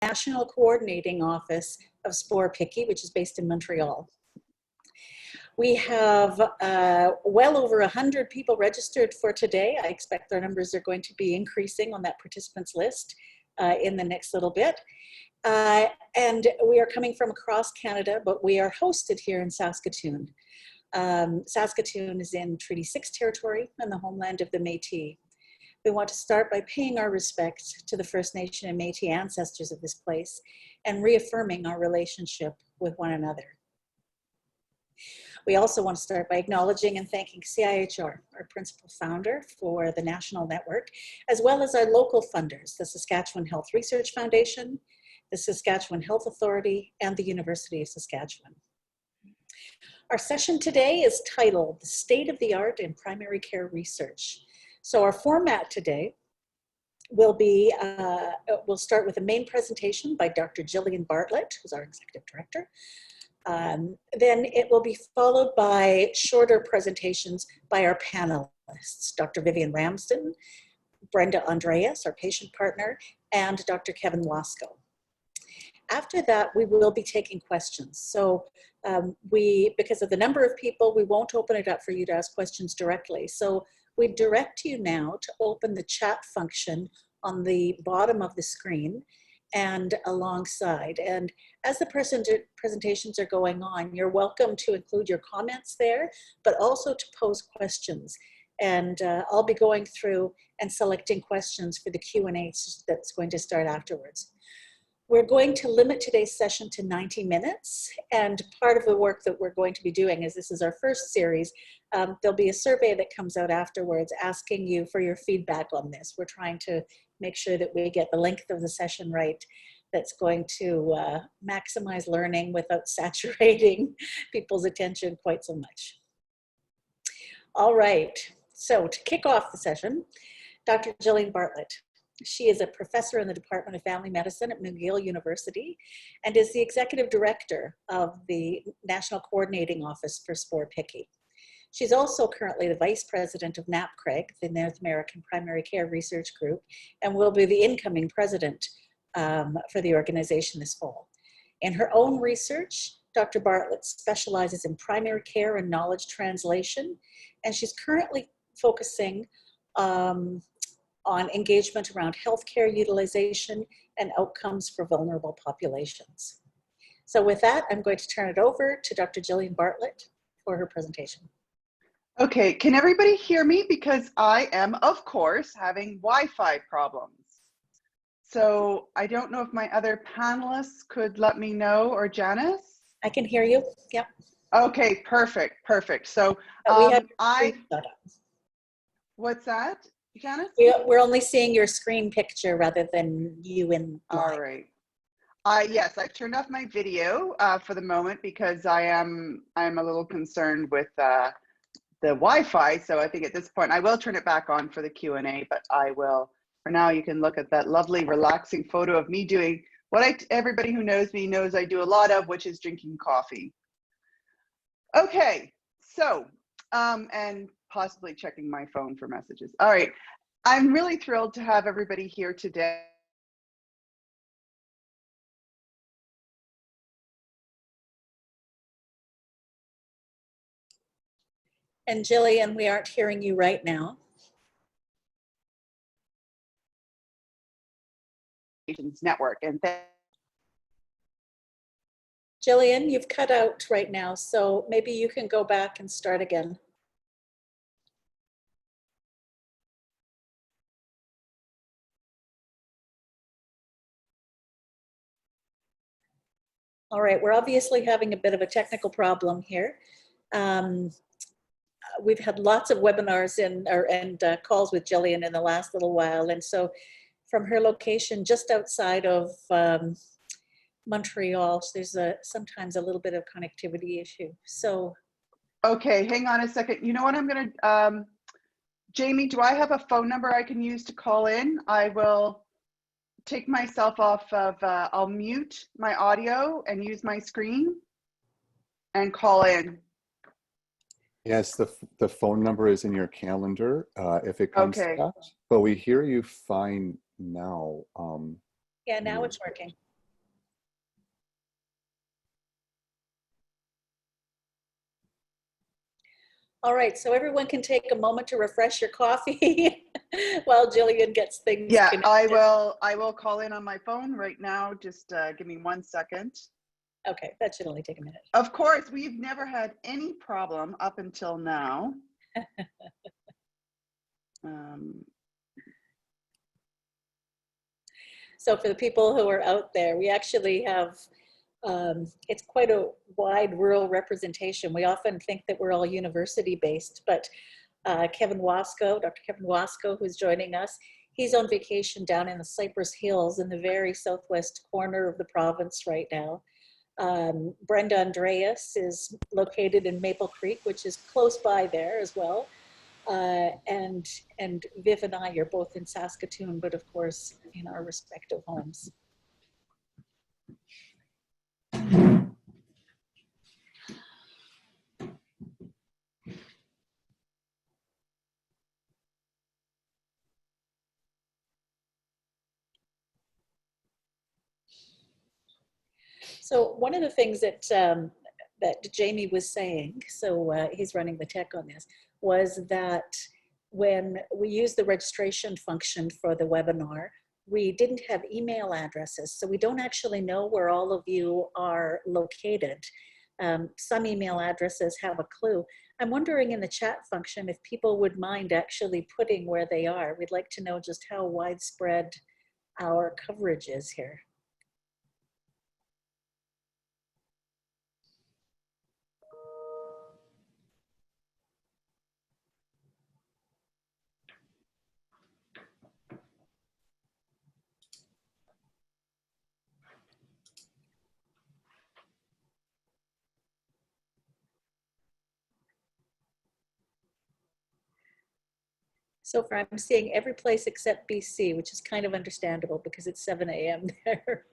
National Coordinating Office of SPORE PIHCI, which is based in Montreal. We have well over 100 people registered for today. I expect our numbers are going to be increasing on that participants list in the next little bit. And we are coming from across Canada, but we are hosted here in Saskatoon. Saskatoon is in Treaty 6 territory and the homeland of the Métis. We want to start by paying our respects to the First Nation and Métis ancestors of this place and reaffirming our relationship with one another. We also want to start by acknowledging and thanking CIHR, our principal founder for the national network, as well as our local funders, the Saskatchewan Health Research Foundation, the Saskatchewan Health Authority, and the University of Saskatchewan. Our session today is titled, The State of the Art in Primary Care Research. So our format today will be, we'll start with a main presentation by Dr. Jillian Bartlett, who's our Executive Director. Then it will be followed by shorter presentations by our panelists, Dr. Vivian Ramsden, Brenda Andreas, our patient partner, and Dr. Kevin Wasco. After that, we will be taking questions. So because of the number of people, we won't open it up for you to ask questions directly. So we direct you now to open the chat function on the bottom of the screen and alongside. And as the presentations are going on, you're welcome to include your comments there, but also to pose questions. And I'll be going through and selecting questions for the Q&A that's going to start afterwards. We're going to limit today's session to 90 minutes. And part of the work that we're going to be doing is this is our first series. There'll be a survey that comes out afterwards asking you for your feedback on this. We're trying to make sure that we get the length of the session right that's going to maximize learning without saturating people's attention quite so much. All right, so to kick off the session, Dr. Jillian Bartlett. She is a professor in the Department of Family Medicine at McGill University and is the executive director of the National Coordinating Office for SPORE PIHCI. She's also currently the vice president of NAPCRG, the North American Primary Care Research Group, and will be the incoming president for the organization this fall. In her own research, Dr. Bartlett specializes in primary care and knowledge translation, and she's currently focusing on engagement around healthcare utilization and outcomes for vulnerable populations. So with that, I'm going to turn it over to Dr. Jillian Bartlett for her presentation. Okay, can everybody hear me? Because I am, of course, having Wi-Fi problems. So I don't know if my other panelists could let me know, or Janice? I can hear you, yep. Okay, perfect, perfect. So what's that? Janice? We're only seeing your screen picture rather than you in live. All right. Yes, I've turned off my video for the moment because I'm a little concerned with the Wi-Fi. So I think at this point I will turn it back on for the Q&A, but I will, for now, you can look at that lovely relaxing photo of me doing what everybody who knows me knows I do a lot of, which is drinking coffee. Okay, so, and possibly checking my phone for messages. All right, I'm really thrilled to have everybody here today. And Jillian, we aren't hearing you right now. Network, and Jillian, you've cut out right now, so maybe you can go back and start again. All right, we're obviously having a bit of a technical problem here. We've had lots of webinars and calls with Jillian in the last little while, and so from her location just outside of Montreal, there's sometimes a little bit of connectivity issue. So, okay, hang on a second. You know what I'm gonna, Jamie, do I have a phone number I can use to call in? I will take myself off of, I'll mute my audio and use my screen and call in. Yes, the phone number is in your calendar if it comes to that. But we hear you fine now. yeah, now it's working. All right, so everyone can take a moment to refresh your coffee while Jillian gets things Yeah, connected. I will call in on my phone right now. Just give me 1 second. Okay, that should only take a minute. Of course, we've never had any problem up until now. So for the people who are out there, we actually have, it's quite a wide rural representation. We often think that we're all university based, but Dr. Kevin Wasco, who's joining us, he's on vacation down in the Cypress Hills in the very southwest corner of the province right now. Brenda Andreas is located in Maple Creek, which is close by there as well. And Viv and I are both in Saskatoon, but of course in our respective homes. So one of the things that that Jamie was saying, so he's running the tech on this, was that when we used the registration function for the webinar, we didn't have email addresses, so we don't actually know where all of you are located. Some email addresses have a clue. I'm wondering in the chat function if people would mind actually putting where they are. We'd like to know just how widespread our coverage is here. So far, I'm seeing every place except BC, which is kind of understandable because it's 7 a.m. there.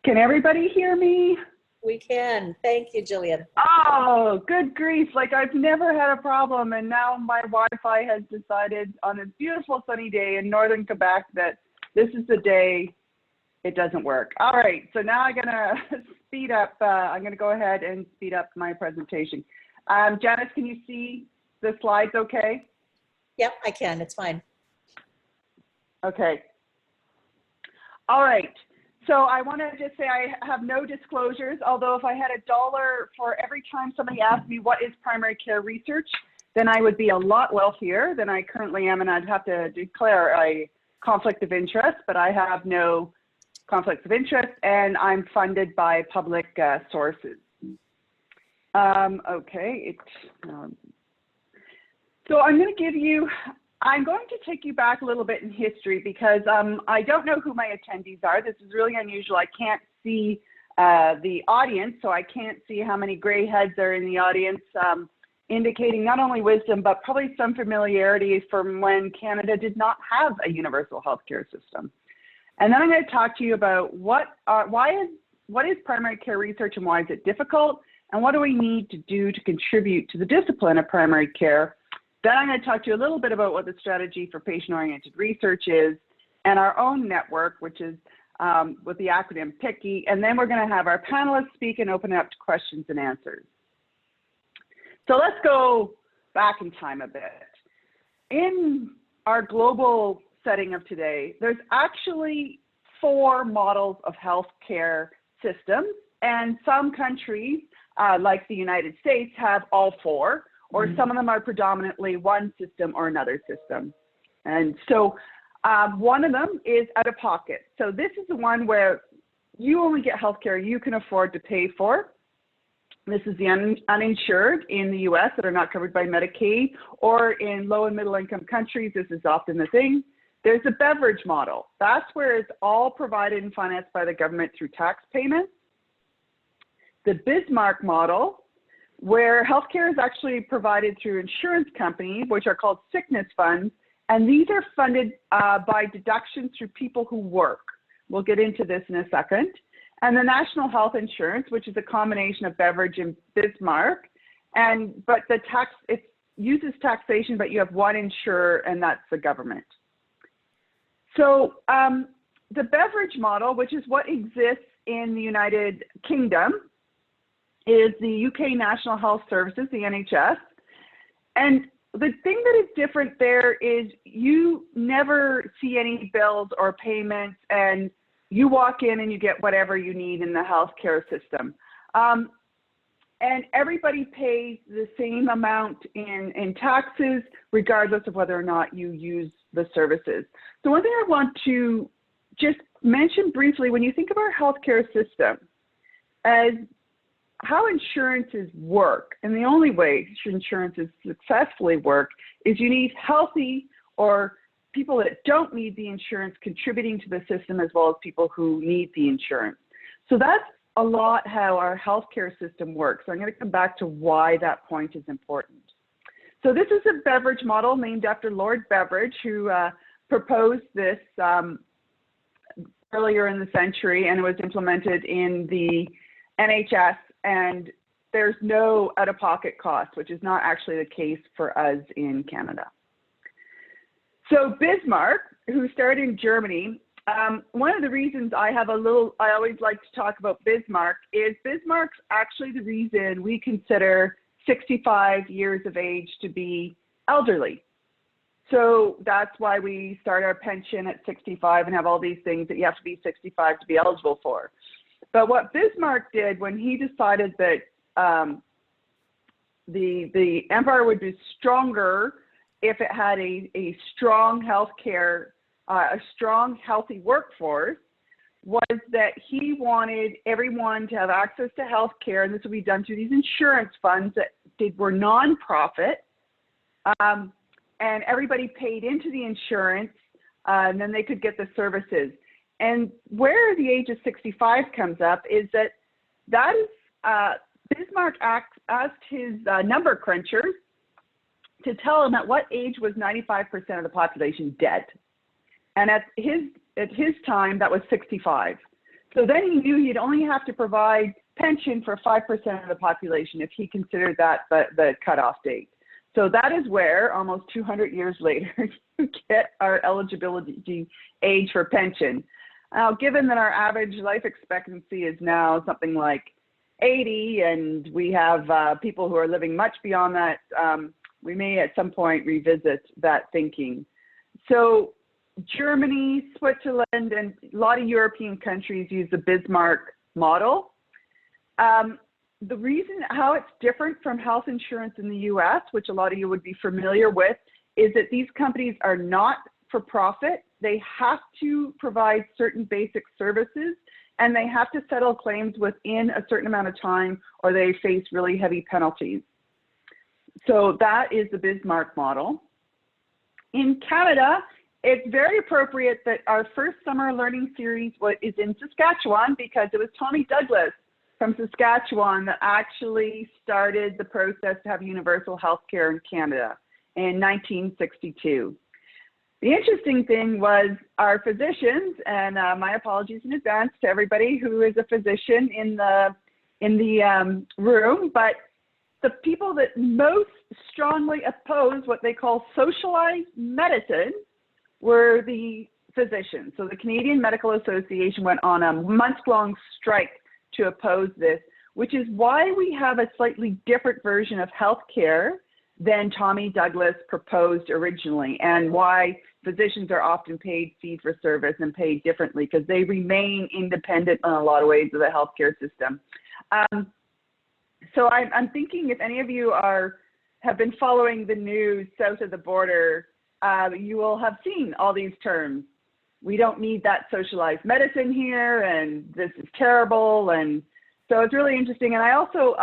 Can everybody hear me? We can. Thank you, Jillian. Oh, good grief. Like I've never had a problem. And now my Wi-Fi has decided on a beautiful sunny day in northern Quebec that this is the day it doesn't work. All right. So now I'm going to speed up. I'm going to go ahead and speed up my presentation. Janice, can you see the slides okay? Yep, I can. It's fine. Okay. All right. So I want to just say I have no disclosures, although if I had $1 for every time somebody asked me what is primary care research, then I would be a lot wealthier than I currently am, and I'd have to declare a conflict of interest, but I have no conflicts of interest, and I'm funded by public sources. Okay. So I'm going to take you back a little bit in history because I don't know who my attendees are. This is really unusual. I can't see the audience, so I can't see how many gray heads are in the audience, indicating not only wisdom, but probably some familiarity from when Canada did not have a universal healthcare system. And then I'm going to talk to you about what is primary care research and why is it difficult, and what do we need to do to contribute to the discipline of primary care. Then I'm going to talk to you a little bit about what the strategy for patient-oriented research is and our own network, which is with the acronym PIHCI. And then we're going to have our panelists speak and open it up to questions and answers. So let's go back in time a bit. In our global setting of today, there's actually 4 models of healthcare systems, and some countries, like the United States, have all 4. Or some of them are predominantly one system or another system. And so one of them is out of pocket. So this is the one where you only get healthcare you can afford to pay for. This is the uninsured in the US that are not covered by Medicaid, or in low and middle income countries, this is often the thing. There's a beverage model. That's where it's all provided and financed by the government through tax payments. The Bismarck model, where healthcare is actually provided through insurance companies, which are called sickness funds, and these are funded by deductions through people who work. We'll get into this in a second. And the national health insurance, which is a combination of beverage and Bismarck, but it uses taxation, but you have one insurer, and that's the government. So the beverage model, which is what exists in the United Kingdom, is the UK National Health Services, the NHS. And the thing that is different there is you never see any bills or payments, and you walk in and you get whatever you need in the healthcare system. And everybody pays the same amount in taxes, regardless of whether or not you use the services. So one thing I want to just mention briefly, when you think of our healthcare system as how insurances work, and the only way insurances successfully work is you need healthy or people that don't need the insurance contributing to the system, as well as people who need the insurance. So that's a lot how our healthcare system works. So I'm going to come back to why that point is important. So this is a Beveridge model named after Lord Beveridge, who proposed this earlier in the century, and it was implemented in the NHS, and there's no out-of-pocket cost, which is not actually the case for us in Canada. So Bismarck, who started in Germany, one of the reasons I always like to talk about Bismarck is Bismarck's actually the reason we consider 65 years of age to be elderly. So that's why we start our pension at 65 and have all these things that you have to be 65 to be eligible for. But what Bismarck did when he decided that the empire would be stronger if it had a strong healthcare, a strong, healthy workforce, was that he wanted everyone to have access to healthcare, and this would be done through these insurance funds that were nonprofit, and everybody paid into the insurance, and then they could get the services. And where the age of 65 comes up is that is Bismarck asked his number crunchers to tell him at what age was 95% of the population dead. And at his time, that was 65. So then he knew he'd only have to provide pension for 5% of the population if he considered that the cutoff date. So that is where, almost 200 years later, you get our eligibility age for pension. Now, given that our average life expectancy is now something like 80, and we have people who are living much beyond that, we may at some point revisit that thinking. So Germany, Switzerland, and a lot of European countries use the Bismarck model. The reason how it's different from health insurance in the US, which a lot of you would be familiar with, is that these companies are not for profit. They have to provide certain basic services, and they have to settle claims within a certain amount of time, or they face really heavy penalties. So that is the Bismarck model. In Canada, it's very appropriate that our first summer learning series is in Saskatchewan, because it was Tommy Douglas from Saskatchewan that actually started the process to have universal health care in Canada in 1962. The interesting thing was our physicians, and my apologies in advance to everybody who is a physician in the room, but the people that most strongly opposed what they call socialized medicine were the physicians. So the Canadian Medical Association went on a month-long strike to oppose this, which is why we have a slightly different version of healthcare than Tommy Douglas proposed originally, and why physicians are often paid fee for service and paid differently, because they remain independent in a lot of ways of the healthcare system. So I'm thinking if any of you have been following the news south of the border, you will have seen all these terms. We don't need that socialized medicine here, and this is terrible. And so it's really interesting. And I also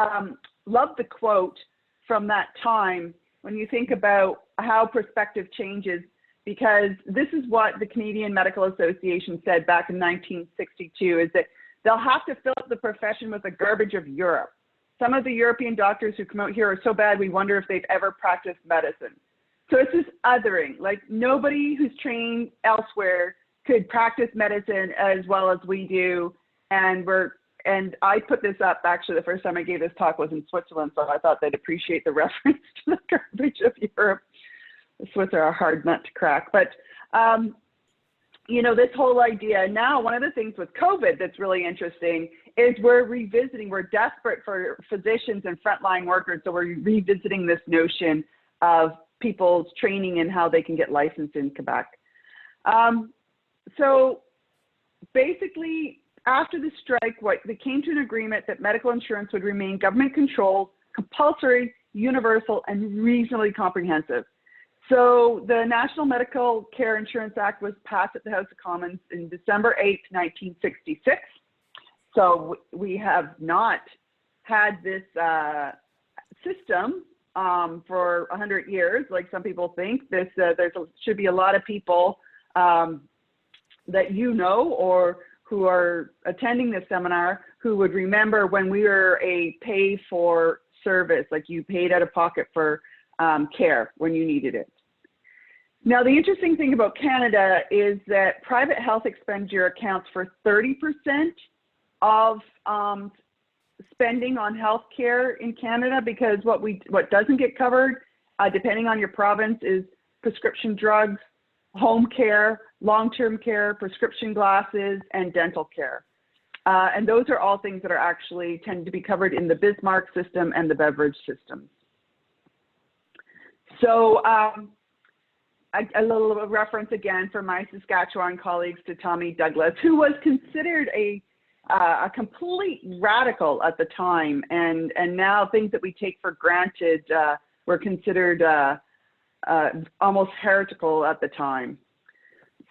love the quote from that time when you think about how perspective changes, because this is what the Canadian Medical Association said back in 1962, is that they'll have to fill up the profession with the garbage of Europe. Some of the European doctors who come out here are so bad, we wonder if they've ever practiced medicine. So it's this othering, like nobody who's trained elsewhere could practice medicine as well as we do. And I put this up, actually, the first time I gave this talk was in Switzerland, so I thought they'd appreciate the reference to the garbage of Europe. The Swiss are a hard nut to crack. But you know, this whole idea now, one of the things with COVID that's really interesting is we're desperate for physicians and frontline workers. So we're revisiting this notion of people's training and how they can get licensed in Quebec. So basically, after the strike, they came to an agreement that medical insurance would remain government controlled, compulsory, universal, and reasonably comprehensive. So the National Medical Care Insurance Act was passed at the House of Commons in December 8th, 1966. So we have not had this system for 100 years, like some people think. Should be a lot of people that you know or who are attending this seminar who would remember when we were a pay for service, like you paid out of pocket for care when you needed it. Now, the interesting thing about Canada is that private health expenditure accounts for 30% of spending on health care in Canada, because what doesn't get covered, depending on your province, is prescription drugs, home care, long-term care, prescription glasses, and dental care. And those are all things that are actually tend to be covered in the Bismarck system and the Beveridge system. So a little reference again for my Saskatchewan colleagues to Tommy Douglas, who was considered a complete radical at the time, and now things that we take for granted were considered almost heretical at the time.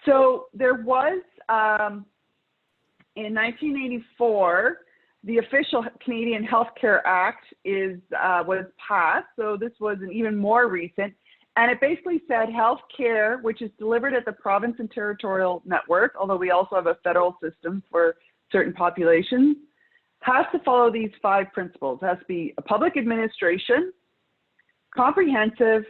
So there was, in 1984, the official Canadian Healthcare Act was passed. So this was an even more recent, and it basically said health care, which is delivered at the province and territorial network, although we also have a federal system for certain populations, has to follow these 5 principles. It has to be a public administration, comprehensive,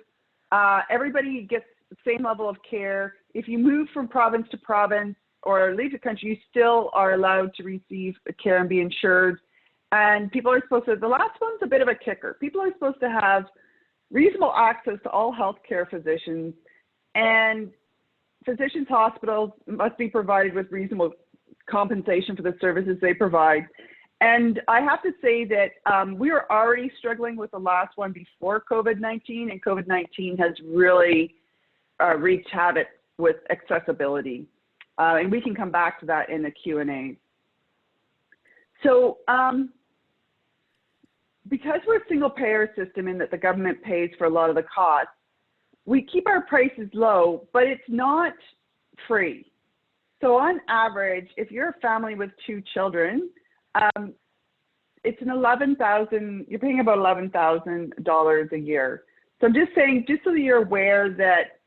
everybody gets the same level of care. If you move from province to province or leave the country, you still are allowed to receive care and be insured. And people are supposed to, the last one's a bit of a kicker. People are supposed to have reasonable access to all healthcare physicians, and physicians' hospitals must be provided with reasonable compensation for the services they provide. And I have to say that we were already struggling with the last one before COVID-19, and COVID-19 has really wreaked havoc with accessibility. And we can come back to that in the Q&A. So because we're a single payer system in that the government pays for a lot of the costs, we keep our prices low, but it's not free. So on average, if you're a family with 2 children, it's you're paying about $11,000 a year. So I'm just saying, just so that you're aware that,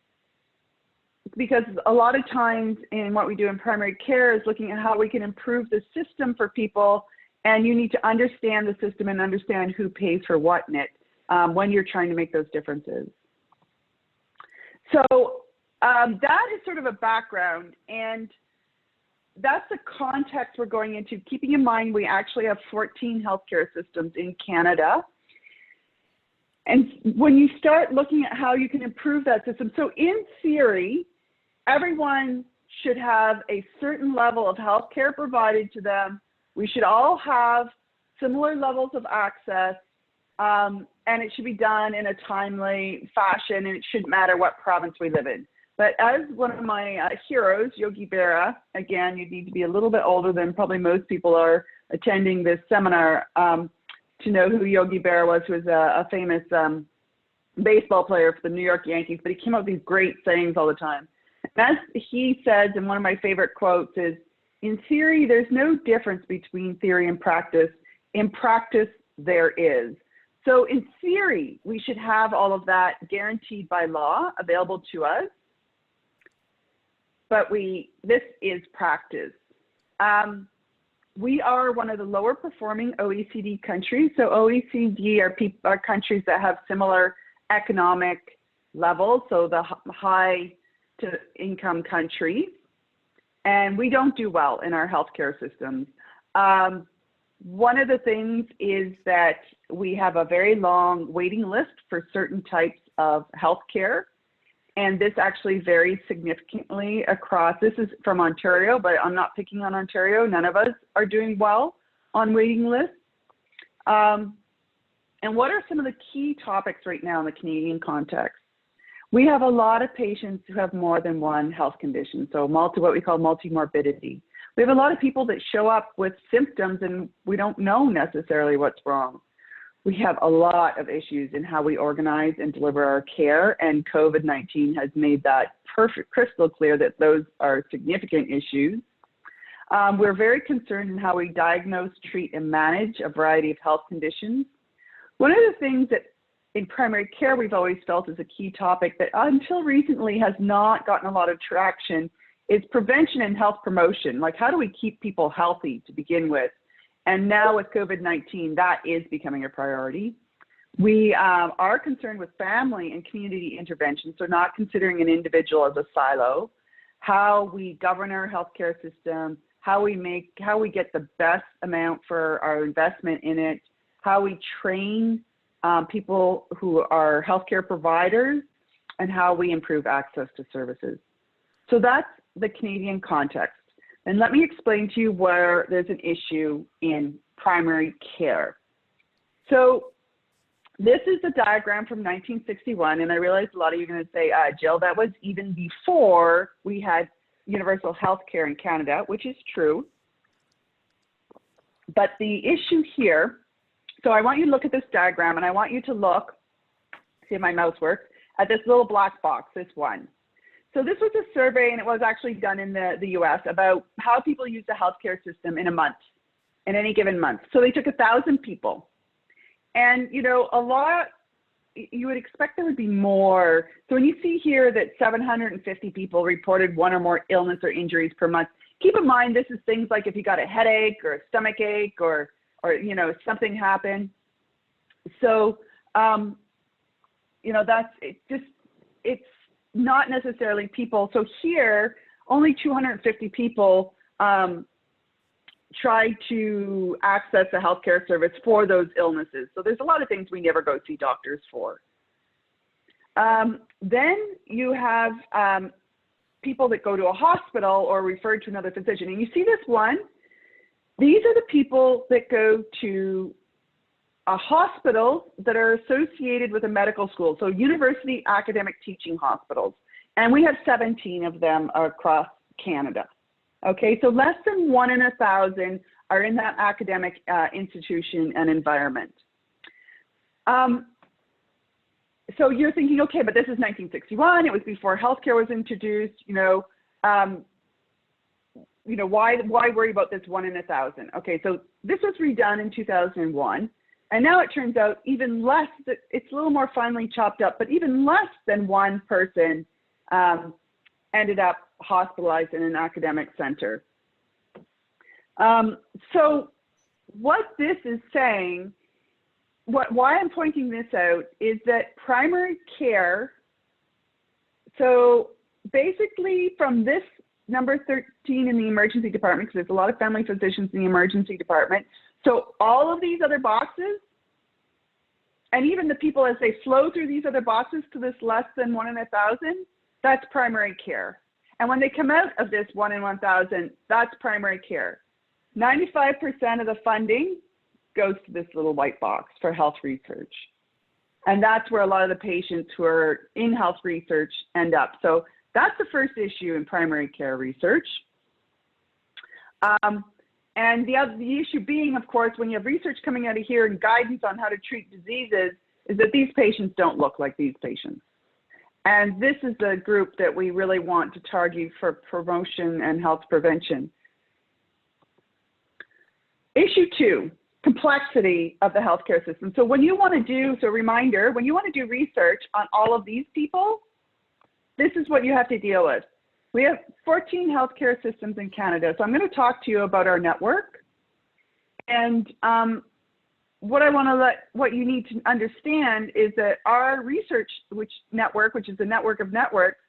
because a lot of times in what we do in primary care is looking at how we can improve the system for people, and you need to understand the system and understand who pays for what in it when you're trying to make those differences. So that is sort of a background, and that's the context we're going into, keeping in mind we actually have 14 healthcare systems in Canada. And when you start looking at how you can improve that system, so in theory, everyone should have a certain level of healthcare provided to them. We should all have similar levels of access, and it should be done in a timely fashion, and it shouldn't matter what province we live in. But as one of my heroes, Yogi Berra, again, you need to be a little bit older than probably most people are attending this seminar to know who Yogi Berra was, who was a famous baseball player for the New York Yankees, but he came up with these great sayings all the time. And as he says, and one of my favorite quotes is, in theory, there's no difference between theory and practice. In practice, there is. So in theory, we should have all of that guaranteed by law available to us. But this is practice. We are one of the lower performing OECD countries. So OECD are countries that have similar economic levels, so the high to income countries. And we don't do well in our healthcare systems. One of the things is that we have a very long waiting list for certain types of healthcare. And this actually varies significantly across, this is from Ontario, but I'm not picking on Ontario. None of us are doing well on waiting lists. And what are some of the key topics right now in the Canadian context? We have a lot of patients who have more than one health condition, so what we call multimorbidity. We have a lot of people that show up with symptoms and we don't know necessarily what's wrong. We have a lot of issues in how we organize and deliver our care, and COVID-19 has made that crystal clear that those are significant issues. We're very concerned in how we diagnose, treat, and manage a variety of health conditions. One of the things that in primary care we've always felt is a key topic that until recently has not gotten a lot of traction is prevention and health promotion. Like, how do we keep people healthy to begin with? And now with COVID-19, that is becoming a priority. We are concerned with family and community intervention, so not considering an individual as a silo, how we govern our healthcare system, how we get the best amount for our investment in it, how we train people who are healthcare providers, and how we improve access to services. So that's the Canadian context. And let me explain to you where there's an issue in primary care. So this is a diagram from 1961, and I realize a lot of you are going to say, Jill, that was even before we had universal health care in Canada, which is true. But the issue here, so I want you to look at this diagram, and I want you to look, see if my mouse works, at this little black box, this one. So this was a survey, and it was actually done in the US about how people use the healthcare system in a month, in any given month. So they took 1,000 people. And, you know, a lot, you would expect there would be more. So when you see here that 750 people reported one or more illness or injuries per month, keep in mind this is things like if you got a headache or a stomach ache or you know, something happened. So, you know, it's not necessarily people. So here, only 250 people try to access a healthcare service for those illnesses. So there's a lot of things we never go see doctors for. Then you have people that go to a hospital or referred to another physician. And you see this one? These are the people that go to a hospital that are associated with a medical school, so university academic teaching hospitals. And we have 17 of them across Canada. Okay, so less than 1 in 1,000 are in that academic institution and environment. So you're thinking, okay, but this is 1961, it was before healthcare was introduced, why worry about this 1 in 1,000? Okay, so this was redone in 2001. And now it turns out even less, it's a little more finely chopped up, but even less than one person ended up hospitalized in an academic center. So what this is saying, why I'm pointing this out is that primary care, so basically from this number 13 in the emergency department, because there's a lot of family physicians in the emergency department. So all of these other boxes, and even the people as they flow through these other boxes to this less than 1 in 1,000, that's primary care. And when they come out of this 1 in 1,000, that's primary care. 95% of the funding goes to this little white box for health research. And that's where a lot of the patients who are in health research end up. So that's the first issue in primary care research. And the issue being, of course, when you have research coming out of here and guidance on how to treat diseases, is that these patients don't look like these patients. And this is the group that we really want to target for promotion and health prevention. Issue 2, complexity of the healthcare system. So when you want to do, so reminder, when you want to do research on all of these people, this is what you have to deal with. We have 14 healthcare systems in Canada. So I'm going to talk to you about our network. And what you need to understand is that our research network, which is a network of networks,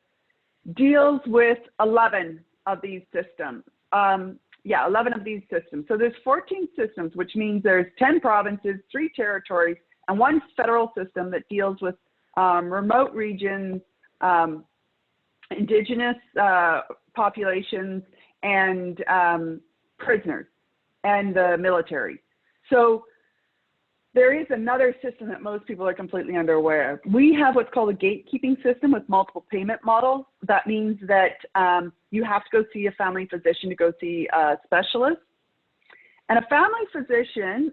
deals with 11 of these systems. 11 of these systems. So there's 14 systems, which means there's 10 provinces, 3 territories, and 1 federal system that deals with remote regions, Indigenous populations, and prisoners, and the military. So there is another system that most people are completely unaware of. We have what's called a gatekeeping system with multiple payment models. That means that you have to go see a family physician to go see a specialist. And a family physician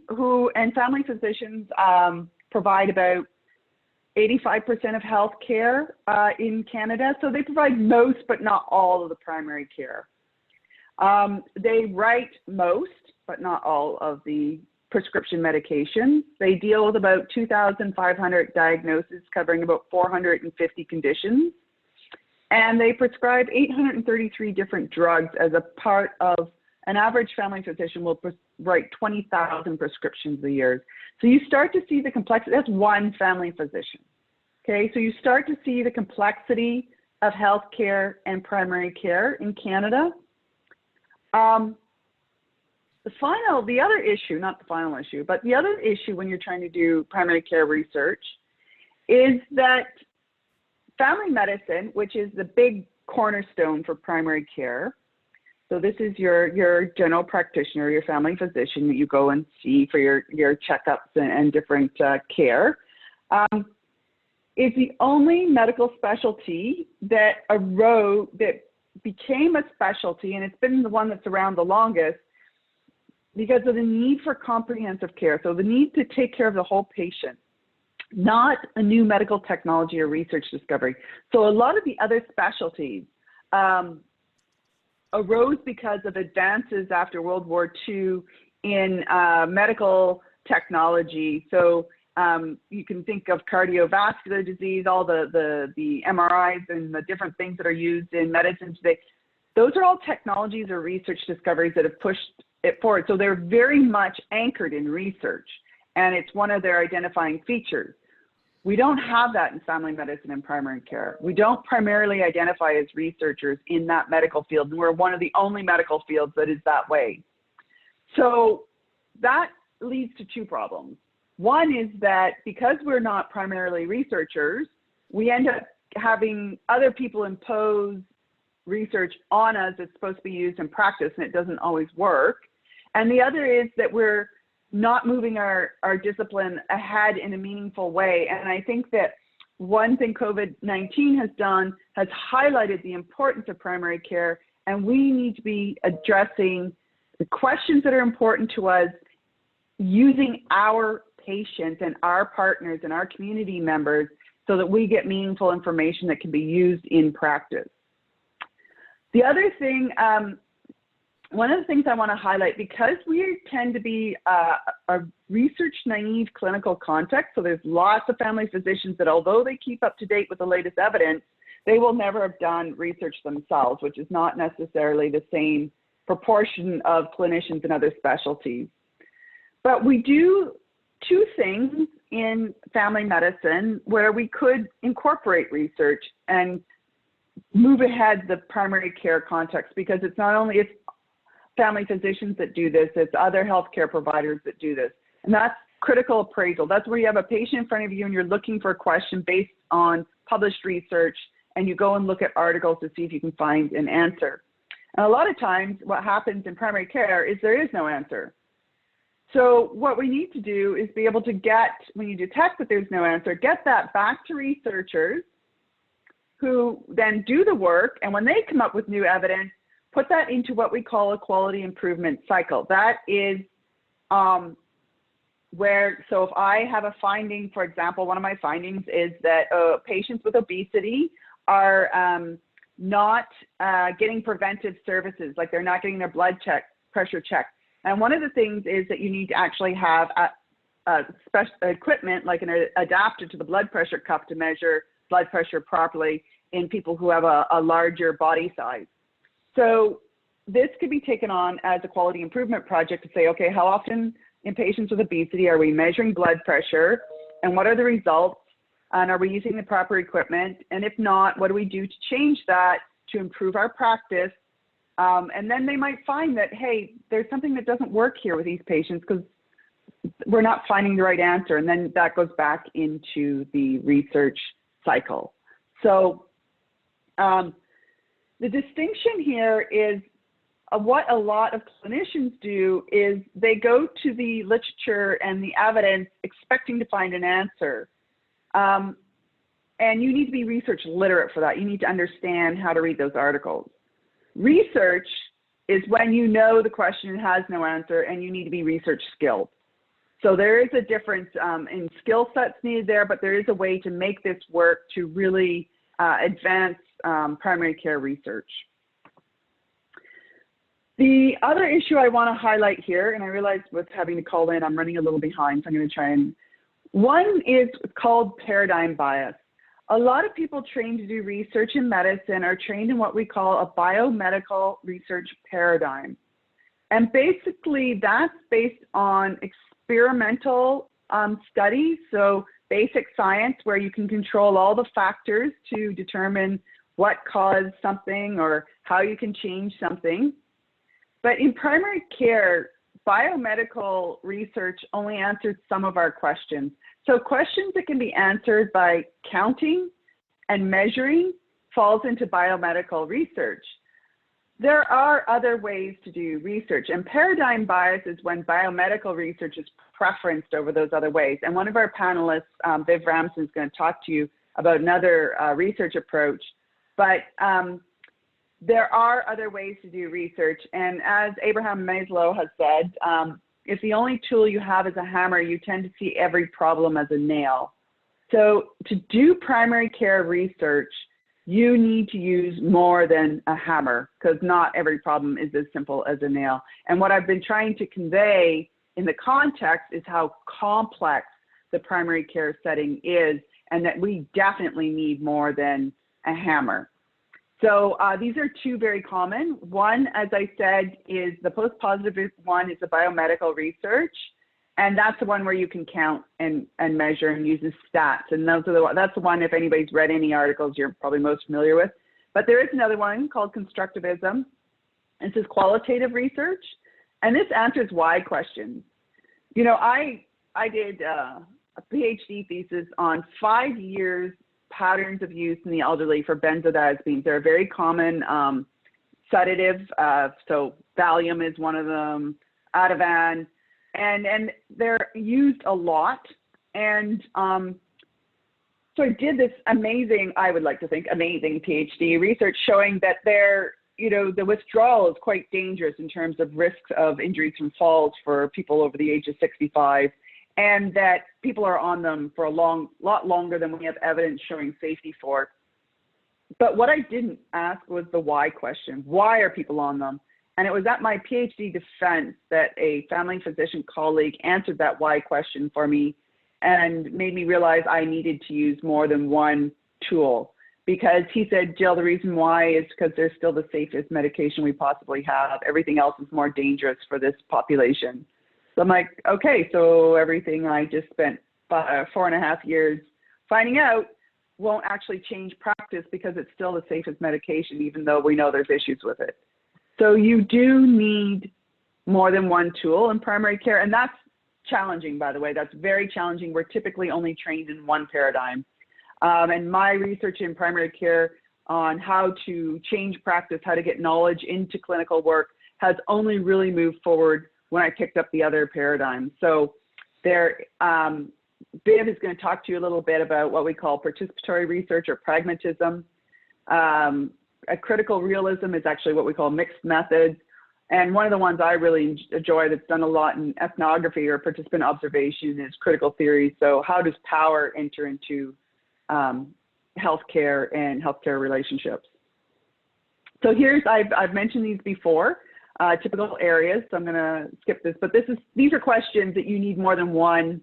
family physicians provide about 85% of health care in Canada. So they provide most, but not all of the primary care. They write most, but not all of the prescription medications. They deal with about 2,500 diagnoses covering about 450 conditions. And they prescribe 833 different drugs as a part of an average family physician will write 20,000 prescriptions a year. So you start to see the complexity. That's one family physician. Okay, so you start to see the complexity of healthcare and primary care in Canada. The other issue, not the final issue, but the other issue when you're trying to do primary care research is that family medicine, which is the big cornerstone for primary care. So this is your general practitioner, your family physician that you go and see for your checkups and different care. Is the only medical specialty that became a specialty, and it's been the one that's around the longest because of the need for comprehensive care. So the need to take care of the whole patient, not a new medical technology or research discovery. So a lot of the other specialties arose because of advances after World War II in medical technology. So you can think of cardiovascular disease, all the MRIs and the different things that are used in medicine today. Those are all technologies or research discoveries that have pushed it forward. So they're very much anchored in research, and it's one of their identifying features. We don't have that in family medicine and primary care. We don't primarily identify as researchers in that medical field, and we're one of the only medical fields that is that way. So that leads to two problems. One is that because we're not primarily researchers, we end up having other people impose research on us that's supposed to be used in practice, and it doesn't always work. And the other is that we're not moving our discipline ahead in a meaningful way. And I think that one thing COVID-19 has done has highlighted the importance of primary care, and we need to be addressing the questions that are important to us using our patients and our partners and our community members so that we get meaningful information that can be used in practice. The other thing, one of the things I want to highlight, because we tend to be a research naive clinical context, so there's lots of family physicians that although they keep up to date with the latest evidence, they will never have done research themselves, which is not necessarily the same proportion of clinicians in other specialties. But we do two things in family medicine where we could incorporate research and move ahead the primary care context, because it's not only it's family physicians that do this, it's other healthcare providers that do this. And that's critical appraisal. That's where you have a patient in front of you and you're looking for a question based on published research, and you go and look at articles to see if you can find an answer. And a lot of times what happens in primary care is there is no answer. So what we need to do is be able to get, when you detect that there's no answer, get that back to researchers who then do the work, and when they come up with new evidence, put that into what we call a quality improvement cycle. That is where, so if I have a finding, for example, one of my findings is that patients with obesity are not getting preventive services, like they're not getting their blood pressure checked. And one of the things is that you need to actually have special equipment, like an adapter to the blood pressure cuff to measure blood pressure properly in people who have a larger body size. So this could be taken on as a quality improvement project to say, okay, how often in patients with obesity are we measuring blood pressure, and what are the results, and are we using the proper equipment? And if not, what do we do to change that to improve our practice? And then they might find that, hey, there's something that doesn't work here with these patients because we're not finding the right answer. And then that goes back into the research cycle. So the distinction here is what a lot of clinicians do is they go to the literature and the evidence expecting to find an answer. And you need to be research literate for that. You need to understand how to read those articles. Research is when you know the question has no answer and you need to be research skilled. So there is a difference in skill sets needed there, but there is a way to make this work to really advance primary care research. The other issue I want to highlight here, and I realize with having to call in, I'm running a little behind, so I'm going to try and, one is called paradigm bias. A lot of people trained to do research in medicine are trained in what we call a biomedical research paradigm. And basically that's based on experimental studies, so basic science where you can control all the factors to determine what caused something or how you can change something. But in primary care, biomedical research only answers some of our questions. So questions that can be answered by counting and measuring falls into biomedical research. There are other ways to do research, and paradigm bias is when biomedical research is preferenced over those other ways. And one of our panelists, Viv Ramson, is going to talk to you about another research approach. But there are other ways to do research. And as Abraham Maslow has said, if the only tool you have is a hammer, you tend to see every problem as a nail. So to do primary care research, you need to use more than a hammer because not every problem is as simple as a nail. And what I've been trying to convey in the context is how complex the primary care setting is and that we definitely need more than a hammer. So these are two very common. One, as I said, is the post-positive one is the biomedical research. And that's the one where you can count and measure and use the stats. And those are that's the one, if anybody's read any articles, you're probably most familiar with. But there is another one called constructivism. This is qualitative research. And this answers why questions. You know, I did a PhD thesis on 5 years patterns of use in the elderly for benzodiazepines. They're a very common sedative. So Valium is one of them, Ativan, and they're used a lot. And so I did this amazing, I would like to think, amazing PhD research showing that the withdrawal is quite dangerous in terms of risks of injuries from falls for people over the age of 65. And that people are on them for a lot longer than we have evidence showing safety for. But what I didn't ask was the why question. Why are people on them? And it was at my PhD defense that a family physician colleague answered that why question for me and made me realize I needed to use more than one tool. Because he said, Jill, the reason why is because they're still the safest medication we possibly have. Everything else is more dangerous for this population. So I'm like, okay, so everything I just spent 4.5 years finding out won't actually change practice because it's still the safest medication, even though we know there's issues with it. So you do need more than one tool in primary care, and that's challenging, by the way. That's very challenging. We're typically only trained in one paradigm. And my research in primary care on how to change practice, how to get knowledge into clinical work has only really moved forward when I picked up the other paradigm. So there, Viv is going to talk to you a little bit about what we call participatory research or pragmatism. A critical realism is actually what we call mixed methods. And one of the ones I really enjoy that's done a lot in ethnography or participant observation is critical theory. So how does power enter into healthcare and healthcare relationships? So I've mentioned these before. Typical areas, so I'm going to skip this, but these are questions that you need more than one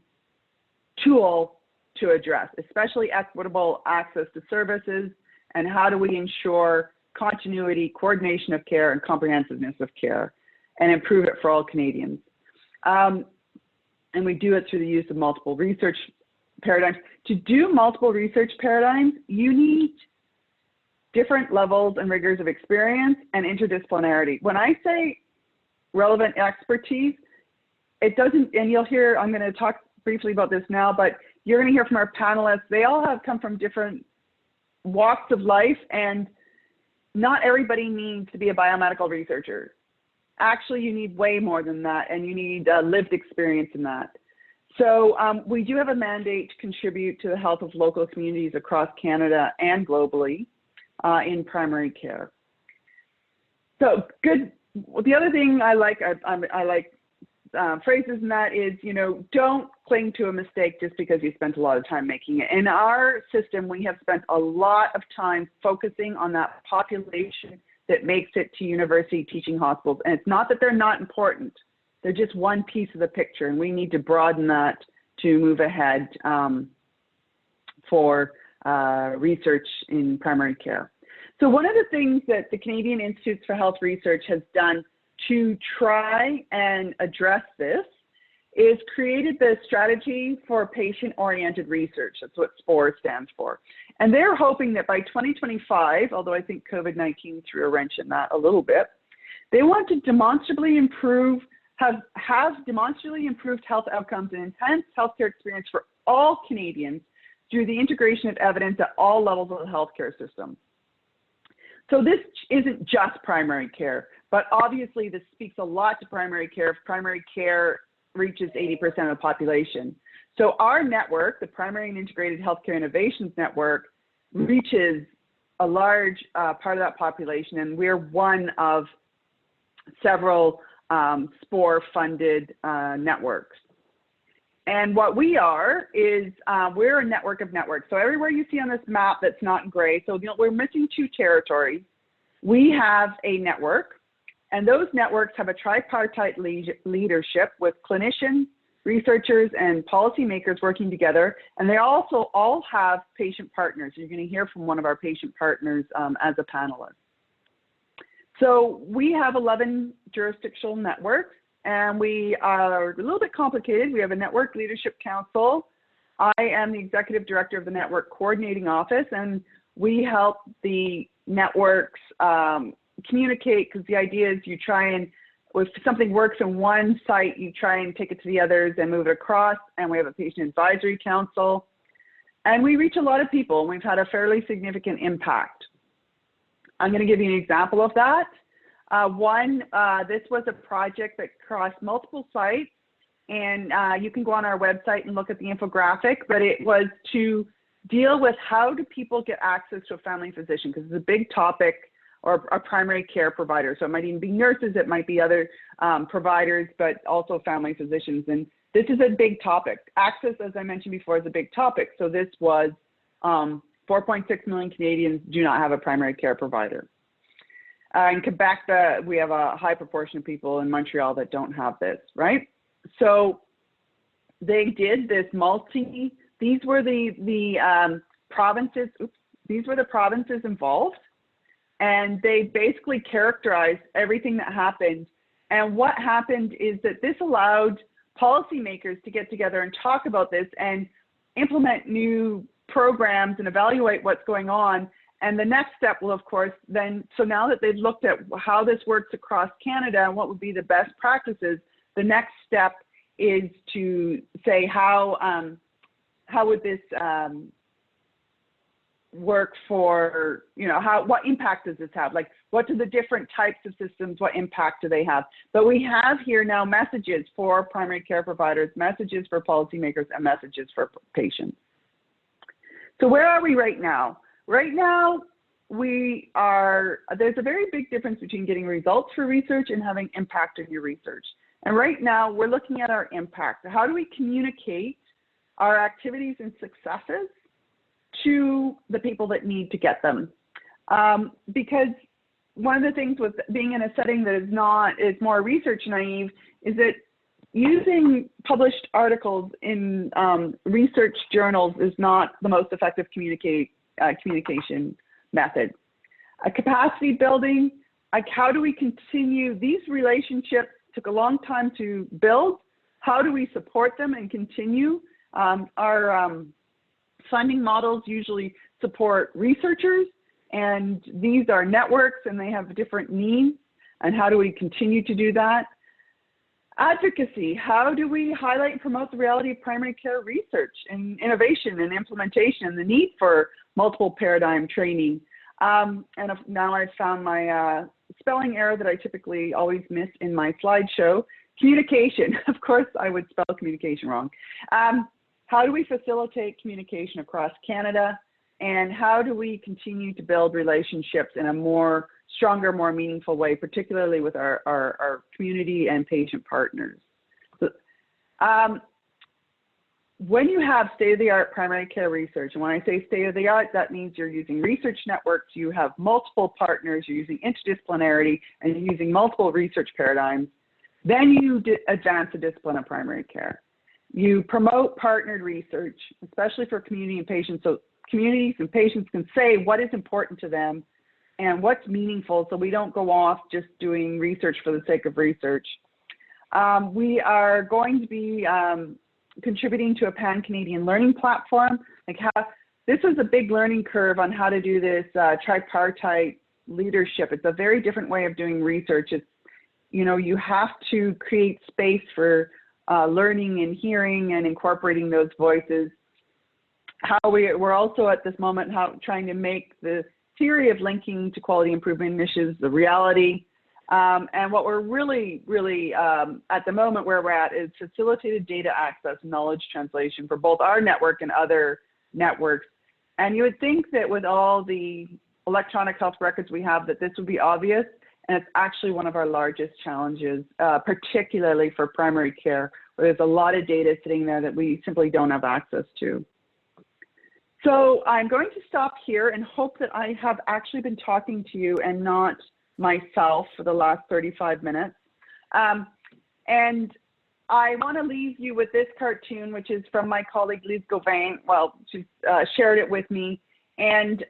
tool to address, especially equitable access to services, and how do we ensure continuity, coordination of care, and comprehensiveness of care, and improve it for all Canadians. And we do it through the use of multiple research paradigms. To do multiple research paradigms, you need different levels and rigors of experience and interdisciplinarity. When I say relevant expertise, it doesn't, and you'll hear, I'm going to talk briefly about this now, but you're going to hear from our panelists. They all have come from different walks of life, and not everybody needs to be a biomedical researcher. Actually, you need way more than that, and you need lived experience in that. So we do have a mandate to contribute to the health of local communities across Canada and globally in primary care. So good. The other thing I like phrases in that is, you know, don't cling to a mistake just because you spent a lot of time making it. In our system, we have spent a lot of time focusing on that population that makes it to university teaching hospitals. And it's not that they're not important. They're just one piece of the picture, and we need to broaden that to move ahead for research in primary care. So one of the things that the Canadian Institutes for Health Research has done to try and address this is created the Strategy for Patient-Oriented Research. That's what SPORE stands for. And they're hoping that by 2025, although I think COVID-19 threw a wrench in that a little bit, they want to demonstrably improve, have demonstrably improved health outcomes and enhanced healthcare experience for all Canadians through the integration of evidence at all levels of the healthcare system. So this isn't just primary care, but obviously this speaks a lot to primary care if primary care reaches 80% of the population. So our network, the Primary and Integrated Healthcare Innovations Network, reaches a large part of that population, and we're one of several SPORE-funded networks. And what we are is we're a network of networks. So everywhere you see on this map that's not in gray, so we're missing 2 territories. We have a network, and those networks have a tripartite leadership with clinicians, researchers, and policymakers working together. And they also all have patient partners. You're going to hear from one of our patient partners as a panelist. So we have 11 jurisdictional networks, and we are a little bit complicated. We have a Network Leadership Council. I am the Executive Director of the Network Coordinating Office, and we help the networks communicate, because the idea is you try and, if something works in one site, you try and take it to the others and move it across. And we have a Patient Advisory Council, and we reach a lot of people, and we've had a fairly significant impact. I'm going to give you an example of that. This was a project that crossed multiple sites, and you can go on our website and look at the infographic, but it was to deal with how do people get access to a family physician, because it's a big topic, or a primary care provider. So it might even be nurses, it might be other providers, but also family physicians. And this is a big topic. Access, as I mentioned before, is a big topic. So this was 4.6 million Canadians do not have a primary care provider. In Quebec, we have a high proportion of people in Montreal that don't have this, right? So they did this these were the provinces, these were the provinces involved, and they basically characterized everything that happened. And what happened is that this allowed policymakers to get together and talk about this and implement new programs and evaluate what's going on. And the next step will, of course, then, so now that they've looked at how this works across Canada and what would be the best practices, the next step is to say how would this work for, you know, what impact does this have? Like, what do the different types of systems, what impact do they have? But we have here now messages for primary care providers, messages for policymakers, and messages for patients. So where are we right now? Right now, there's a very big difference between getting results for research and having impact in your research. And right now, we're looking at our impact. How do we communicate our activities and successes to the people that need to get them? Because one of the things with being in a setting that is more research naive is that using published articles in research journals is not the most effective communication method. Capacity building, like how do we continue? These relationships took a long time to build. How do we support them and continue? Our funding models usually support researchers, and these are networks and they have different needs. And how do we continue to do that? Advocacy, how do we highlight and promote the reality of primary care research and innovation and implementation and the need for multiple paradigm training? Now I've found my spelling error that I typically always miss in my slideshow. Communication. Of course, I would spell communication wrong. How do we facilitate communication across Canada? And how do we continue to build relationships in a more stronger, more meaningful way, particularly with our community and patient partners? So, when you have state-of-the-art primary care research, and when I say state-of-the-art, that means you're using research networks, you have multiple partners, you're using interdisciplinarity, and you're using multiple research paradigms, then you advance the discipline of primary care. You promote partnered research, especially for community and patients, so communities and patients can say what is important to them and what's meaningful, so we don't go off just doing research for the sake of research. We are going to be contributing to a pan-Canadian learning platform. This is a big learning curve on how to do this tripartite leadership. It's a very different way of doing research. It's, you have to create space for learning and hearing and incorporating those voices. We're also at this moment trying to make the theory of linking to quality improvement initiatives the reality. And what we're really at the moment where we're at is facilitated data access and knowledge translation for both our network and other networks. And you would think that with all the electronic health records we have that this would be obvious, and it's actually one of our largest challenges, particularly for primary care, where there's a lot of data sitting there that we simply don't have access to. So I'm going to stop here and hope that I have actually been talking to you and not myself for the last 35 minutes. And I want to leave you with this cartoon, which is from my colleague Lise Gauvin. Well, she shared it with me. And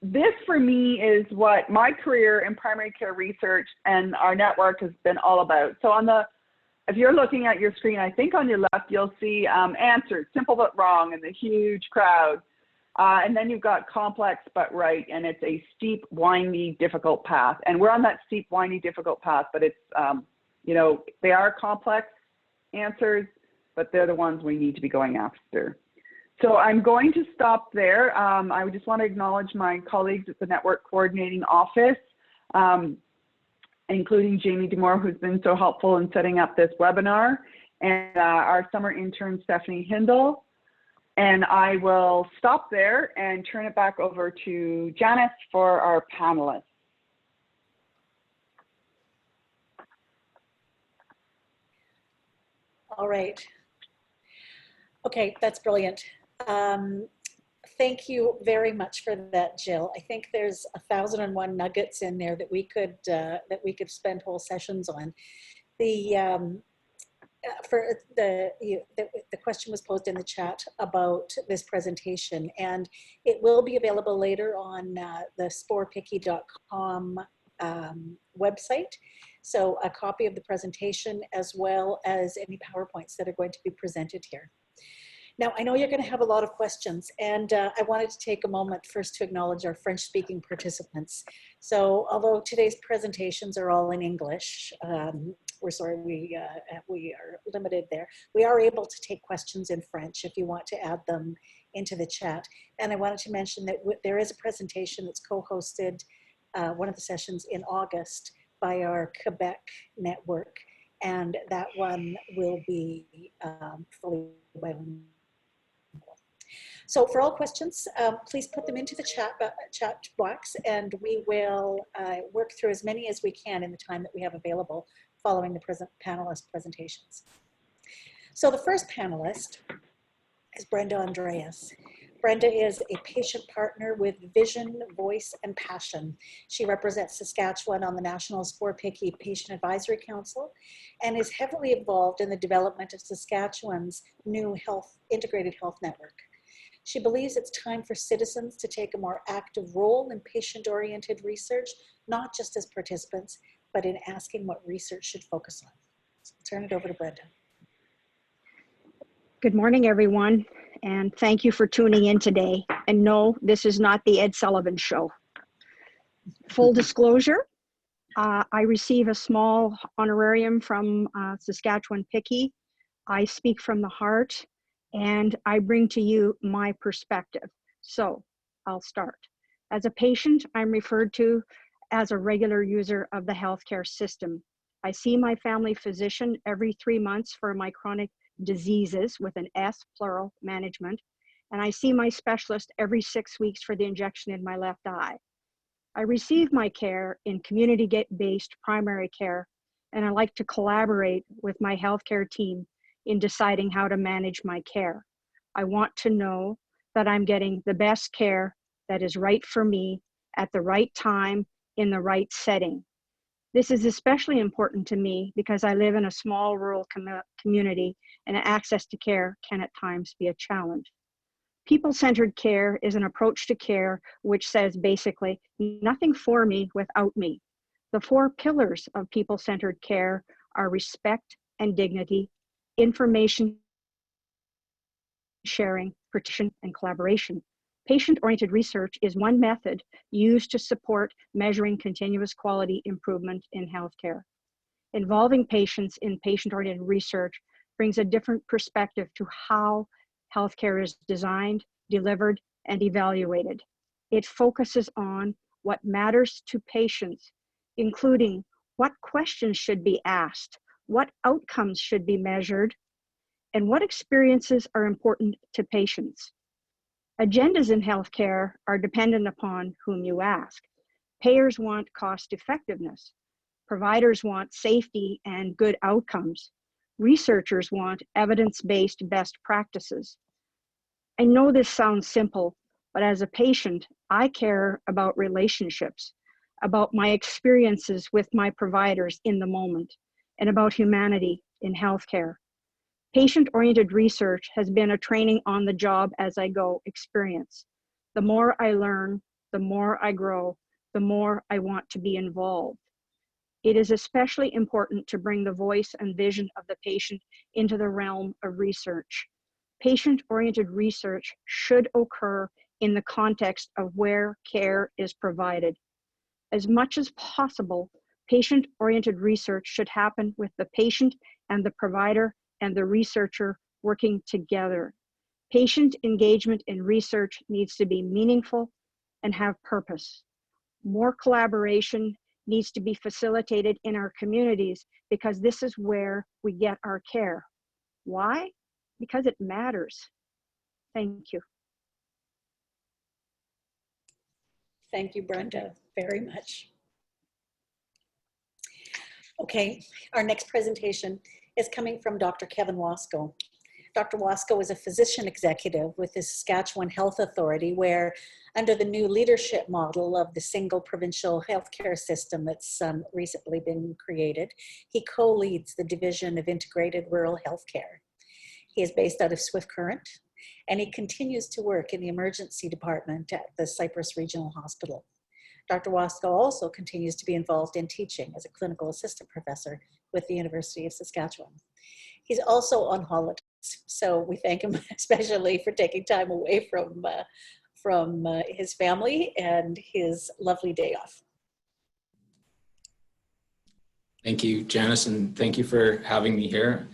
this for me is what my career in primary care research and our network has been all about. So if you're looking at your screen, I think on your left, you'll see answers, simple but wrong, and the huge crowd. And then you've got complex but right, and it's a steep, windy, difficult path. And we're on that steep, windy, difficult path, but it's, they are complex answers, but they're the ones we need to be going after. So I'm going to stop there. I just want to acknowledge my colleagues at the Network Coordinating Office, including Jamie Demore, who's been so helpful in setting up this webinar, and our summer intern, Stephanie Hindle. And I will stop there and turn it back over to Janice for our panelists. All right. Okay, that's brilliant. Thank you very much for that, Jill. I think there's 1,001 nuggets in there that we could spend whole sessions on. The question was posed in the chat about this presentation, and it will be available later on the sporepichy.com website. So a copy of the presentation as well as any PowerPoints that are going to be presented here. Now, I know you're going to have a lot of questions, and I wanted to take a moment first to acknowledge our French-speaking participants. So although today's presentations are all in English, we're sorry we are limited there. We are able to take questions in French if you want to add them into the chat. And I wanted to mention that there is a presentation that's co-hosted, one of the sessions in August, by our Quebec network, and that one will be fully bilingual. So for all questions, please put them into the chat box, and we will work through as many as we can in the time that we have available following the panelist presentations. So the first panelist is Brenda Andreas. Brenda is a patient partner with vision, voice, and passion. She represents Saskatchewan on the National Spore PIHCI Patient Advisory Council and is heavily involved in the development of Saskatchewan's new integrated health network. She believes it's time for citizens to take a more active role in patient-oriented research, not just as participants, but in asking what research should focus on. So I'll turn it over to Brenda. Good morning, everyone, and thank you for tuning in today. And no, this is not the Ed Sullivan Show. Full disclosure, I receive a small honorarium from Saskatchewan PIHCI. I speak from the heart, and I bring to you my perspective. So I'll start. As a patient, I'm referred to as a regular user of the healthcare system. I see my family physician every 3 months for my chronic diseases with an S, plural, management, and I see my specialist every 6 weeks for the injection in my left eye. I receive my care in community-based primary care, and I like to collaborate with my healthcare team in deciding how to manage my care. I want to know that I'm getting the best care that is right for me at the right time in the right setting. This is especially important to me because I live in a small rural community and access to care can at times be a challenge. People-centered care is an approach to care which says basically nothing for me without me. The 4 pillars of people-centered care are respect and dignity, information sharing, protection, and collaboration. Patient-oriented research is one method used to support measuring continuous quality improvement in healthcare. Involving patients in patient-oriented research brings a different perspective to how healthcare is designed, delivered, and evaluated. It focuses on what matters to patients, including what questions should be asked, what outcomes should be measured, and what experiences are important to patients. Agendas in healthcare are dependent upon whom you ask. Payers want cost effectiveness. Providers want safety and good outcomes. Researchers want evidence-based best practices. I know this sounds simple, but as a patient, I care about relationships, about my experiences with my providers in the moment, and about humanity in healthcare. Patient-oriented research has been a training on the job as I go experience. The more I learn, the more I grow, the more I want to be involved. It is especially important to bring the voice and vision of the patient into the realm of research. Patient-oriented research should occur in the context of where care is provided. As much as possible, patient-oriented research should happen with the patient and the provider and the researcher working together. Patient engagement in research needs to be meaningful and have purpose. More collaboration needs to be facilitated in our communities because this is where we get our care. Why? Because it matters. Thank you. Thank you, Brenda, very much. Okay, our next presentation is coming from Dr. Kevin Wasco. Dr. Wasco is a physician executive with the Saskatchewan Health Authority, where under the new leadership model of the single provincial healthcare system that's recently been created, he co-leads the Division of Integrated Rural Healthcare. He is based out of Swift Current, and he continues to work in the emergency department at the Cypress Regional Hospital. Dr. Wasco also continues to be involved in teaching as a clinical assistant professor with the University of Saskatchewan. He's also on holidays, so we thank him especially for taking time away from his family and his lovely day off. Thank you, Janice, and thank you for having me here.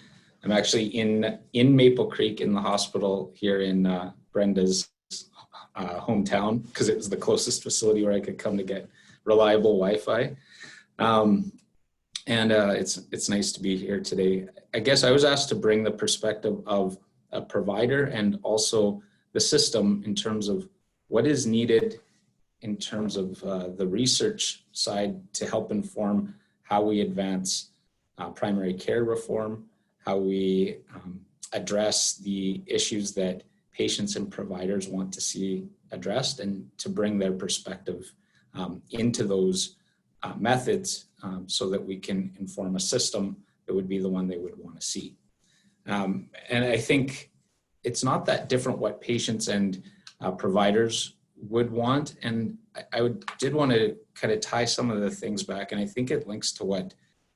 I'm actually in Maple Creek in the hospital here in Brenda's hometown because it was the closest facility where I could come to get reliable Wi-Fi. It's nice to be here today. I guess I was asked to bring the perspective of a provider and also the system in terms of what is needed in terms of the research side to help inform how we advance primary care reform, how we address the issues that patients and providers want to see addressed, and to bring their perspective into those methods so that we can inform a system that would be the one they would want to see. And I think it's not that different what patients and providers would want. And I did want to kind of tie some of the things back, and I think it links to what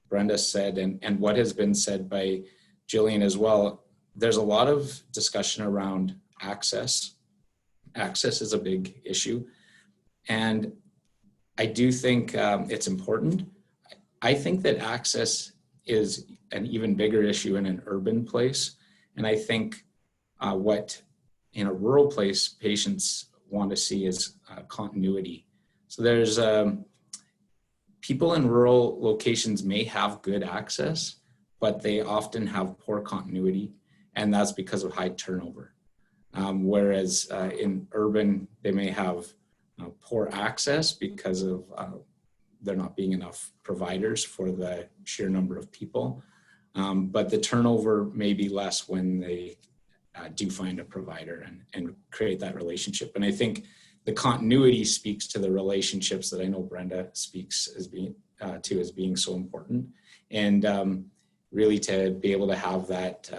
Brenda said and what has been said by Jillian as well. There's a lot of discussion around access. Access is a big issue. And I do think it's important. I think that access is an even bigger issue in an urban place. And I think what in a rural place patients want to see is continuity. So there's people in rural locations may have good access, but they often have poor continuity, and that's because of high turnover. Whereas in urban, they may have poor access because of there not being enough providers for the sheer number of people. But the turnover may be less when they do find a provider and create that relationship. And I think the continuity speaks to the relationships that I know Brenda speaks as being as being so important. And really to be able to have that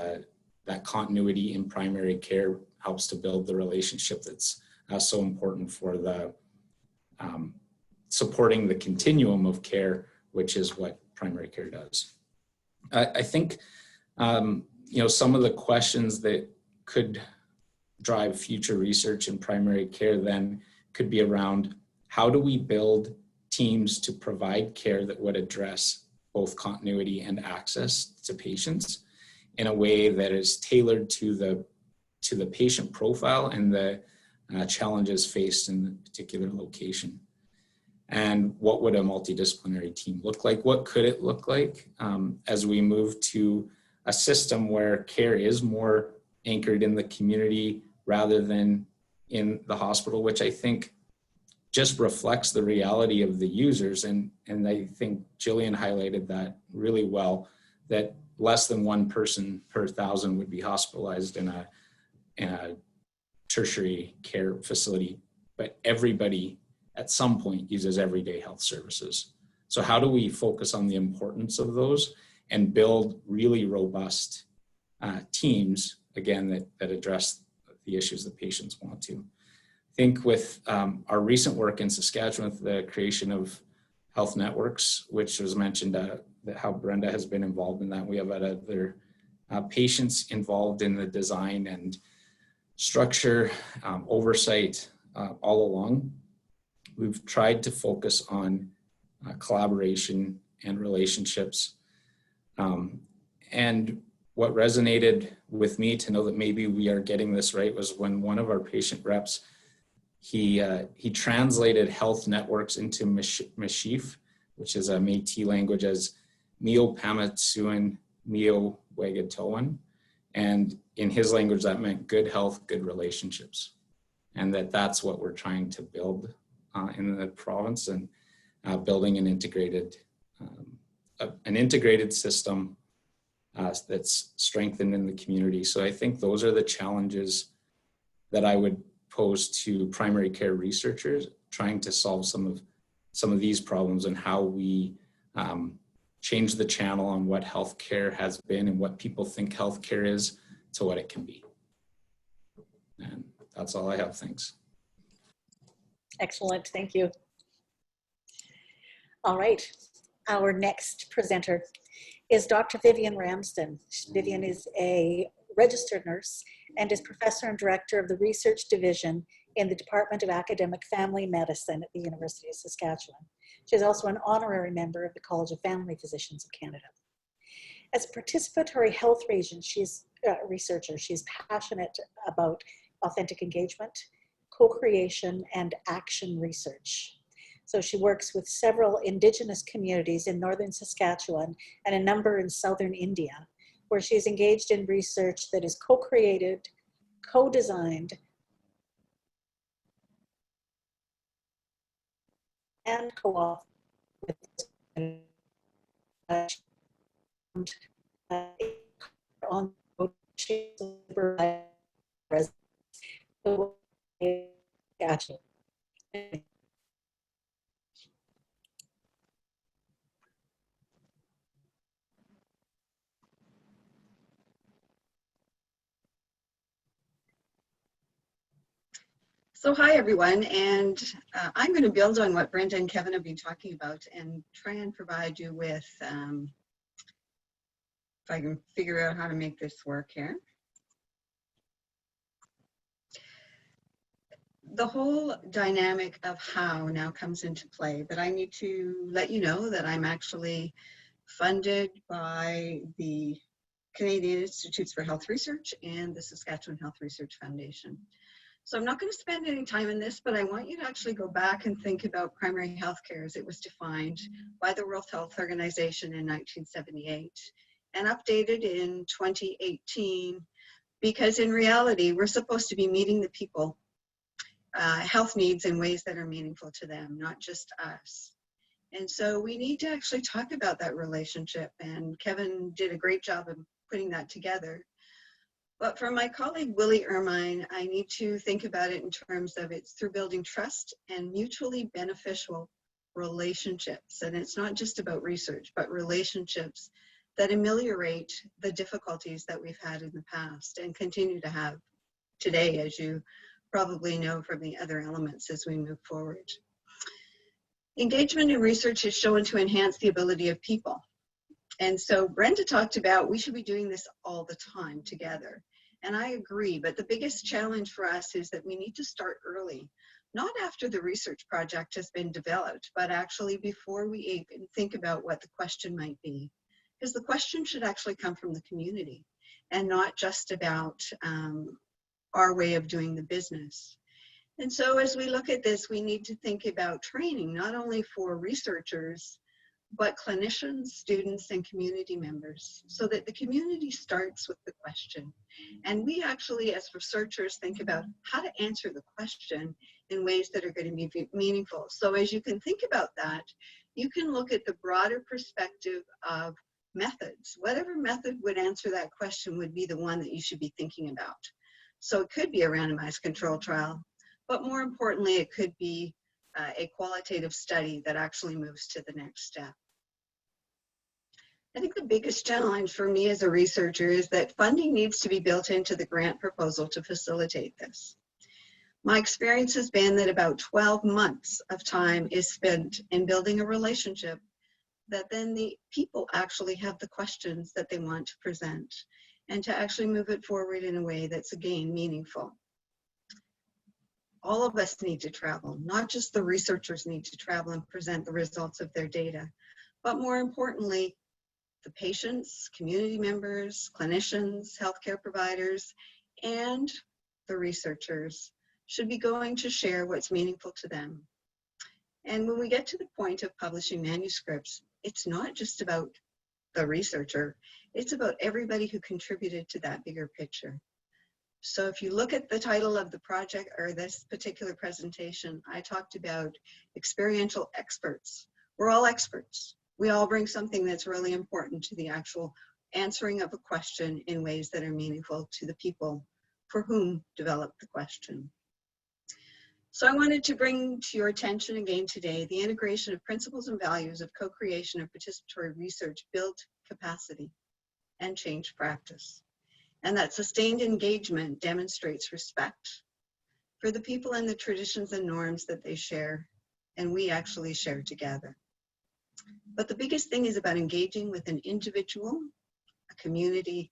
that continuity in primary care helps to build the relationship that's so important for the supporting the continuum of care, which is what primary care does. I think, you know, some of the questions that could drive future research in primary care then could be around how do we build teams to provide care that would address both continuity and access to patients in a way that is tailored to the patient profile and the challenges faced in the particular location. And what would a multidisciplinary team look like? What could it look like as we move to a system where care is more anchored in the community rather than in the hospital, which I think just reflects the reality of the users. And I think Jillian highlighted that really well, that less than one person per 1,000 would be hospitalized in a tertiary care facility, but everybody at some point uses everyday health services. So how do we focus on the importance of those and build really robust teams, again, that address the issues that patients want to? I think with our recent work in Saskatchewan with the creation of health networks, which was mentioned, how Brenda has been involved in that. We have other patients involved in the design and structure, oversight all along. We've tried to focus on collaboration and relationships. And what resonated with me to know that maybe we are getting this right was when one of our patient reps, he translated health networks into Mashif, which is a Métis language, as Mio Pamatsuan Mio Wagatoan. And in his language, that meant good health, good relationships. And that's what we're trying to build in the province, and building an integrated system that's strengthened in the community. So I think those are the challenges that I would pose to primary care researchers, trying to solve some of these problems and how we change the channel on what healthcare has been and what people think healthcare is to what it can be. And that's all I have. Thanks. Excellent, thank you. All right, our next presenter is Dr. Vivian Ramsden. Vivian is a registered nurse and is professor and director of the research division in the Department of Academic Family Medicine at the University of Saskatchewan. She is also an honorary member of the College of Family Physicians of Canada. As a participatory health researcher, she's passionate about authentic engagement, co-creation, and action research. So she works with several Indigenous communities in northern Saskatchewan and a number in southern India, where she's engaged in research that is co-created, co-designed, and co-authored on Gotcha. So hi everyone, and I'm going to build on what Brenda and Kevin have been talking about and try and provide you with, if I can figure out how to make this work here. The whole dynamic of how now comes into play, but I need to let you know that I'm actually funded by the Canadian Institutes for Health Research and the Saskatchewan Health Research Foundation. So I'm not going to spend any time on this, but I want you to actually go back and think about primary health care as it was defined by the World Health Organization in 1978 and updated in 2018, because in reality, we're supposed to be meeting the people health needs in ways that are meaningful to them, not just us. And so we need to actually talk about that relationship, and Kevin did a great job of putting that together. But for my colleague, Willie Ermine, I need to think about it in terms of it's through building trust and mutually beneficial relationships. And it's not just about research, but relationships that ameliorate the difficulties that we've had in the past and continue to have today, as you probably know from the other elements as we move forward. Engagement in research is shown to enhance the ability of people. And so Brenda talked about we should be doing this all the time together. And I agree, but the biggest challenge for us is that we need to start early, not after the research project has been developed, but actually before we even think about what the question might be. Because the question should actually come from the community and not just about our way of doing the business. And so as we look at this, we need to think about training, not only for researchers, but clinicians, students, and community members, so that the community starts with the question. And we actually, as researchers, think about how to answer the question in ways that are going to be meaningful. So as you can think about that, you can look at the broader perspective of methods. Whatever method would answer that question would be the one that you should be thinking about. So it could be a randomized control trial, but more importantly, it could be a qualitative study that actually moves to the next step. I think the biggest challenge for me as a researcher is that funding needs to be built into the grant proposal to facilitate this. My experience has been that about 12 months of time is spent in building a relationship that then the people actually have the questions that they want to present and to actually move it forward in a way that's, again, meaningful. All of us need to travel, not just the researchers need to travel and present the results of their data, but more importantly, the patients, community members, clinicians, healthcare providers, and the researchers should be going to share what's meaningful to them. And when we get to the point of publishing manuscripts, it's not just about the researcher, it's about everybody who contributed to that bigger picture. So if you look at the title of the project or this particular presentation, I talked about experiential experts. We're all experts. We all bring something that's really important to the actual answering of a question in ways that are meaningful to the people for whom developed the question. So I wanted to bring to your attention again today the integration of principles and values of co-creation and participatory research build capacity and change practice. And that sustained engagement demonstrates respect for the people and the traditions and norms that they share, and we actually share together. But the biggest thing is about engaging with an individual, a community,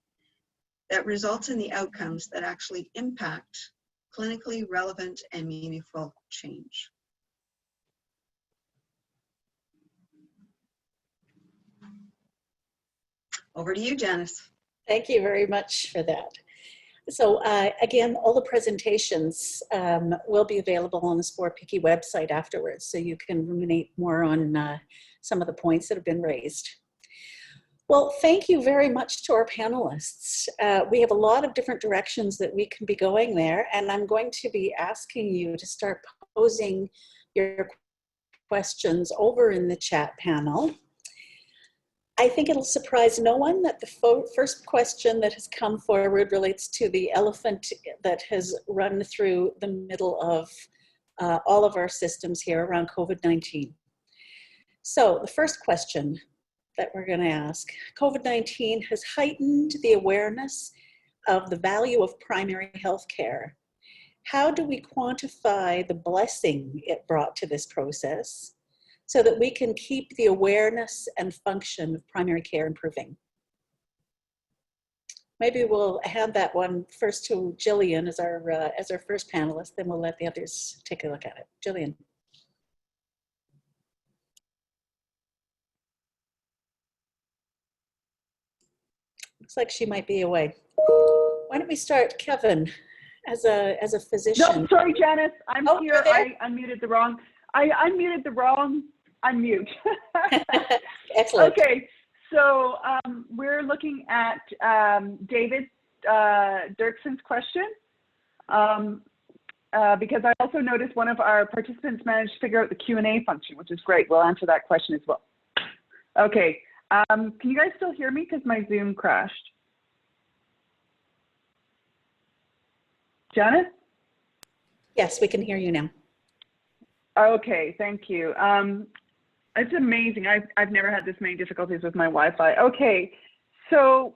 that results in the outcomes that actually impact clinically relevant and meaningful change. Over to you, Janice. Thank you very much for that. So again, all the presentations will be available on the SPORE PIHCI website afterwards, so you can ruminate more on some of the points that have been raised. Well, thank you very much to our panelists. We have a lot of different directions that we can be going there, and I'm going to be asking you to start posing your questions over in the chat panel. I think it'll surprise no one that the first question that has come forward relates to the elephant that has run through the middle of all of our systems here around COVID-19. So the first question that we're going to ask, COVID-19 has heightened the awareness of the value of primary health care. How do we quantify the blessing it brought to this process so that we can keep the awareness and function of primary care improving? Maybe we'll hand that one first to Jillian as our first panelist, then we'll let the others take a look at it. Jillian. Looks like she might be away. Why don't we start, Kevin? as a No, physician. sorry, Janice. I'm Oh, here. you're there? I unmuted the wrong. I unmuted the wrong unmute. Excellent. Okay, so we're looking at David Dirkson's question. Because I also noticed one of our participants managed to figure out the Q&A function, which is great. We'll answer that question as well. Okay, can you guys still hear me? Because my Zoom crashed. Janet? Yes, we can hear you now. Okay, thank you. It's amazing. I've never had this many difficulties with my Wi-Fi. Okay, so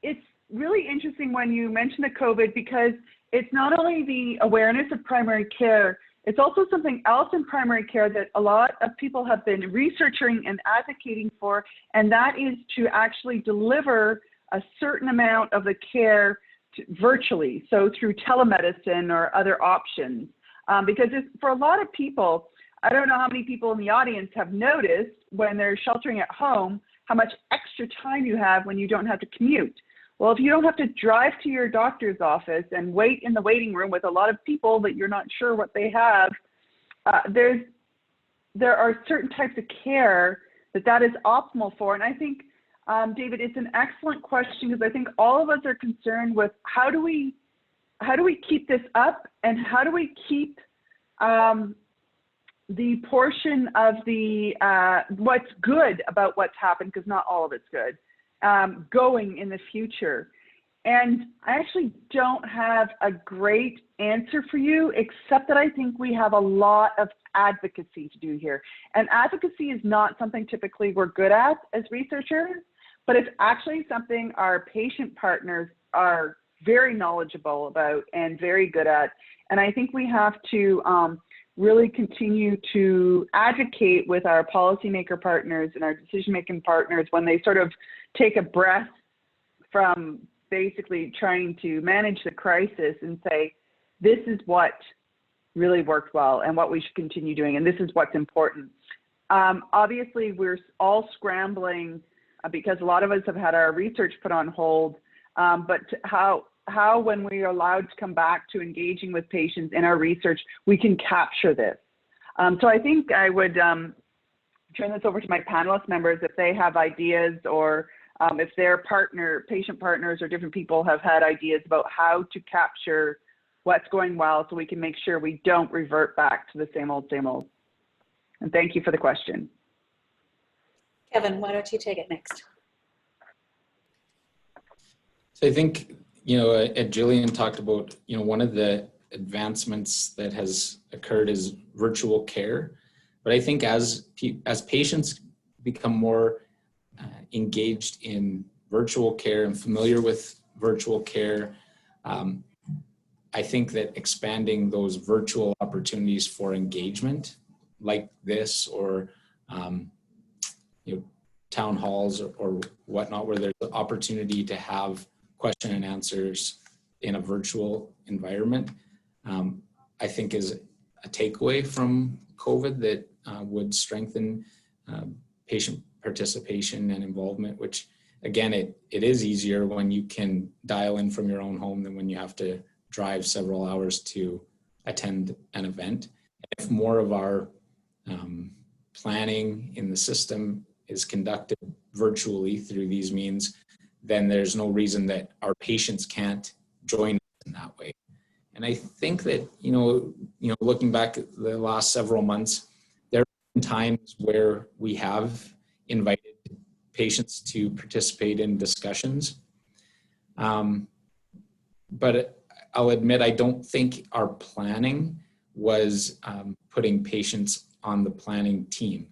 it's really interesting when you mention the COVID, because it's not only the awareness of primary care, it's also something else in primary care that a lot of people have been researching and advocating for, and that is to actually deliver a certain amount of the care virtually, so through telemedicine or other options. Because for a lot of people, I don't know how many people in the audience have noticed when they're sheltering at home, how much extra time you have when you don't have to commute. Well, if you don't have to drive to your doctor's office and wait in the waiting room with a lot of people that you're not sure what they have, there are certain types of care that is optimal for. And I think, David, it's an excellent question, because I think all of us are concerned with how do we keep this up, and how do we keep the portion of the what's good about what's happened, because not all of it's good, going in the future. And I actually don't have a great answer for you, except that I think we have a lot of advocacy to do here. And advocacy is not something typically we're good at as researchers, but it's actually something our patient partners are very knowledgeable about and very good at. And I think we have to really continue to advocate with our policymaker partners and our decision-making partners when they sort of take a breath from basically trying to manage the crisis and say, this is what really worked well and what we should continue doing, and this is what's important. Obviously, we're all scrambling because a lot of us have had our research put on hold, but how when we are allowed to come back to engaging with patients in our research, we can capture this. So I think I would turn this over to my panelist members if they have ideas, or if their patient partners or different people have had ideas about how to capture what's going well, so we can make sure we don't revert back to the same old, same old. And thank you for the question. Kevin, why don't you take it next? So I think, Jillian talked about, one of the advancements that has occurred is virtual care. But I think as patients become more engaged in virtual care and familiar with virtual care, I think that expanding those virtual opportunities for engagement like this, or town halls or whatnot, where there's an opportunity to have question and answers in a virtual environment, I think is a takeaway from COVID that would strengthen patient participation and involvement, which again, it is easier when you can dial in from your own home than when you have to drive several hours to attend an event. If more of our planning in the system is conducted virtually through these means, then there's no reason that our patients can't join us in that way. And I think that, looking back at the last several months, there have been times where we have invited patients to participate in discussions. But I'll admit, I don't think our planning was putting patients on the planning team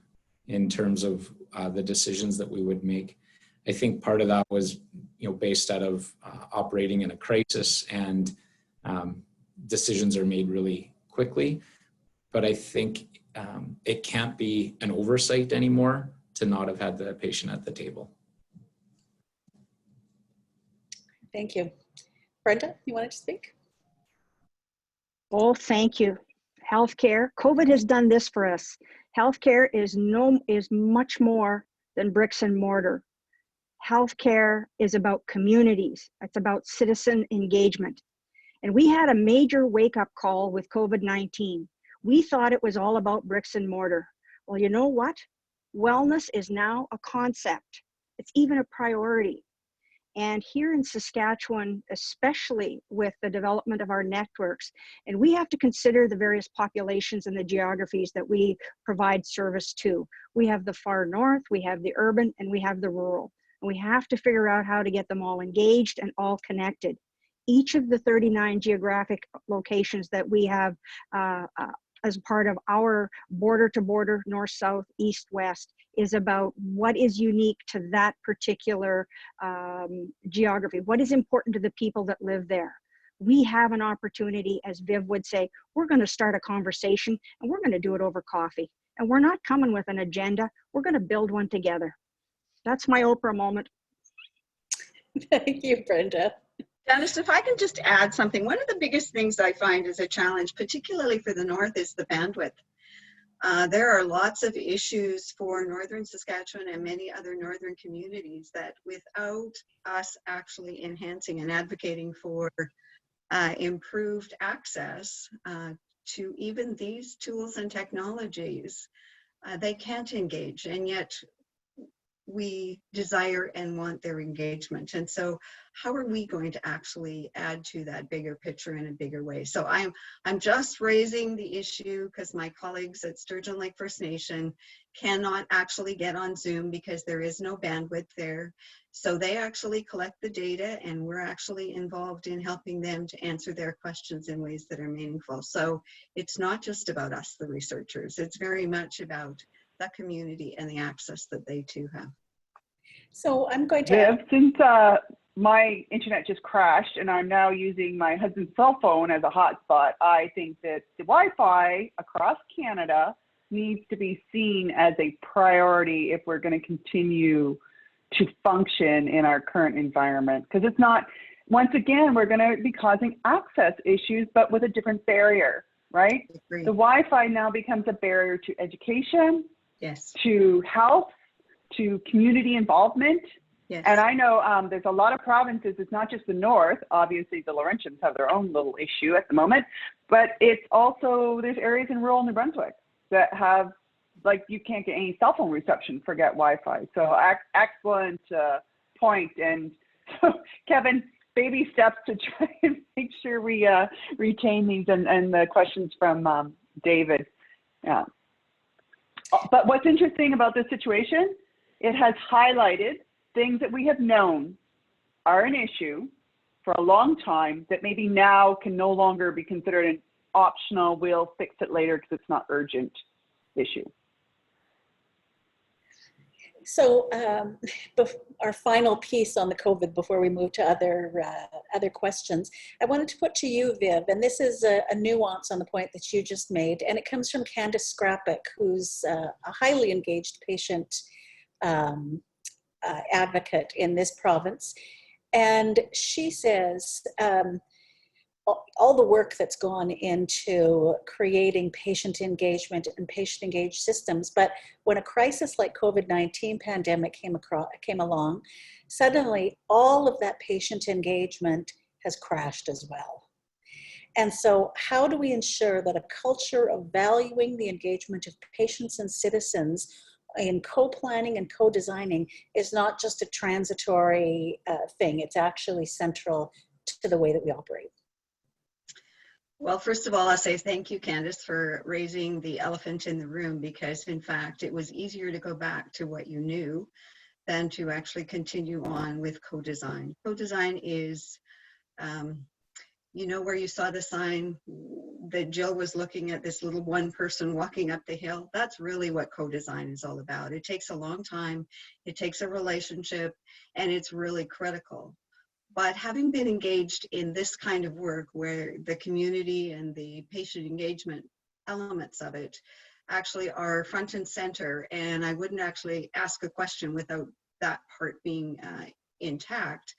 in terms of the decisions that we would make. I think part of that was, based out of operating in a crisis, and decisions are made really quickly. But I think it can't be an oversight anymore to not have had the patient at the table. Thank you. Brenda, you wanted to speak? Oh, thank you. Healthcare, COVID has done this for us. Healthcare is much more than bricks and mortar. Healthcare is about communities. It's about citizen engagement. And we had a major wake-up call with COVID-19. We thought it was all about bricks and mortar. Well, you know what? Wellness is now a concept. It's even a priority. And here in Saskatchewan, especially with the development of our networks, and we have to consider the various populations and the geographies that we provide service to. We have the far north, we have the urban, and we have the rural. And we have to figure out how to get them all engaged and all connected. Each of the 39 geographic locations that we have as part of our border to border, north, south, east, west, is about what is unique to that particular geography. What is important to the people that live there? We have an opportunity, as Viv would say, we're going to start a conversation and we're going to do it over coffee. And we're not coming with an agenda. We're going to build one together. That's my Oprah moment. Thank you, Brenda. Dennis, if I can just add something, one of the biggest things I find is a challenge, particularly for the North, is the bandwidth. There are lots of issues for Northern Saskatchewan and many other Northern communities that without us actually enhancing and advocating for improved access to even these tools and technologies, they can't engage. And yet we desire and want their engagement. And so how are we going to actually add to that bigger picture in a bigger way? So I'm just raising the issue because my colleagues at Sturgeon Lake First Nation cannot actually get on Zoom because there is no bandwidth there. So they actually collect the data and we're actually involved in helping them to answer their questions in ways that are meaningful. So it's not just about us, the researchers, it's very much about the community and the access that they too have. So I'm going to Viv, since my internet just crashed and I'm now using my husband's cell phone as a hotspot, I think that the Wi-Fi across Canada needs to be seen as a priority if we're going to continue to function in our current environment. Because it's not, once again, we're going to be causing access issues, but with a different barrier, right? The Wi-Fi now becomes a barrier to education, yes, to health, to community involvement. yes. And I know there's a lot of provinces, it's not just the North, obviously the Laurentians have their own little issue at the moment, but it's also, there's areas in rural New Brunswick that have, like, you can't get any cell phone reception, forget Wi-Fi. So excellent point. And so, Kevin, baby steps to try and make sure we retain these and the questions from David. Yeah. But what's interesting about this situation, it has highlighted things that we have known are an issue for a long time that maybe now can no longer be considered an optional, we'll fix it later because it's not urgent issue. So our final piece on the COVID before we move to other questions, I wanted to put to you, Viv, and this is a nuance on the point that you just made, and it comes from Candace Scrappick, who's a highly engaged patient advocate in this province. And she says, all the work that's gone into creating patient engagement and patient engaged systems, but when a crisis like COVID-19 pandemic came along, suddenly all of that patient engagement has crashed as well. And so how do we ensure that a culture of valuing the engagement of patients and citizens in co-planning and co-designing is not just a transitory thing, it's actually central to the way that we operate? Well, first of all, I'll say thank you, Candace, for raising the elephant in the room, because in fact, it was easier to go back to what you knew than to actually continue on with co-design. Co-design is, you know, where you saw the sign that Jill was looking at, this little one person walking up the hill. That's really what co-design is all about. It takes a long time, it takes a relationship, and it's really critical. But having been engaged in this kind of work where the community and the patient engagement elements of it actually are front and center, and I wouldn't actually ask a question without that part being intact,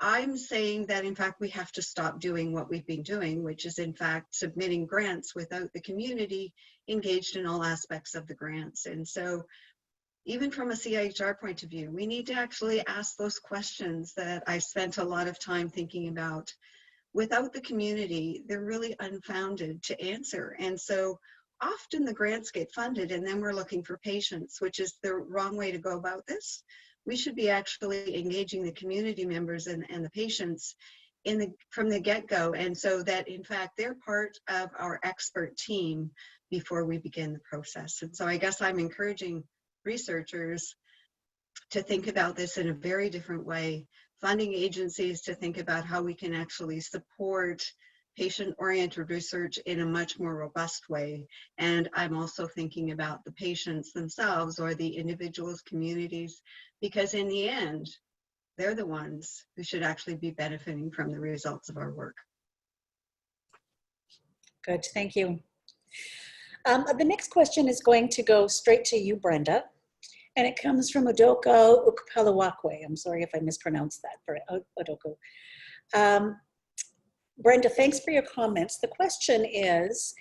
I'm saying that in fact we have to stop doing what we've been doing, which is in fact submitting grants without the community engaged in all aspects of the grants. And so even from a CIHR point of view, we need to actually ask those questions that I spent a lot of time thinking about. without the community, they're really unfounded to answer. And so often the grants get funded and then we're looking for patients, which is the wrong way to go about this. We should be actually engaging the community members and the patients from the get-go, and so that in fact they're part of our expert team before we begin the process. And so I guess I'm encouraging researchers to think about this in a very different way, funding agencies to think about how we can actually support patient-oriented research in a much more robust way. And I'm also thinking about the patients themselves or the individuals, communities, because in the end, they're the ones who should actually be benefiting from the results of our work. Good, thank you. The next question is going to go straight to you, Brenda, and it comes from Udoko Ukpalawakwe. I'm sorry if I mispronounced that, for Udoko. Brenda, thanks for your comments. The question is,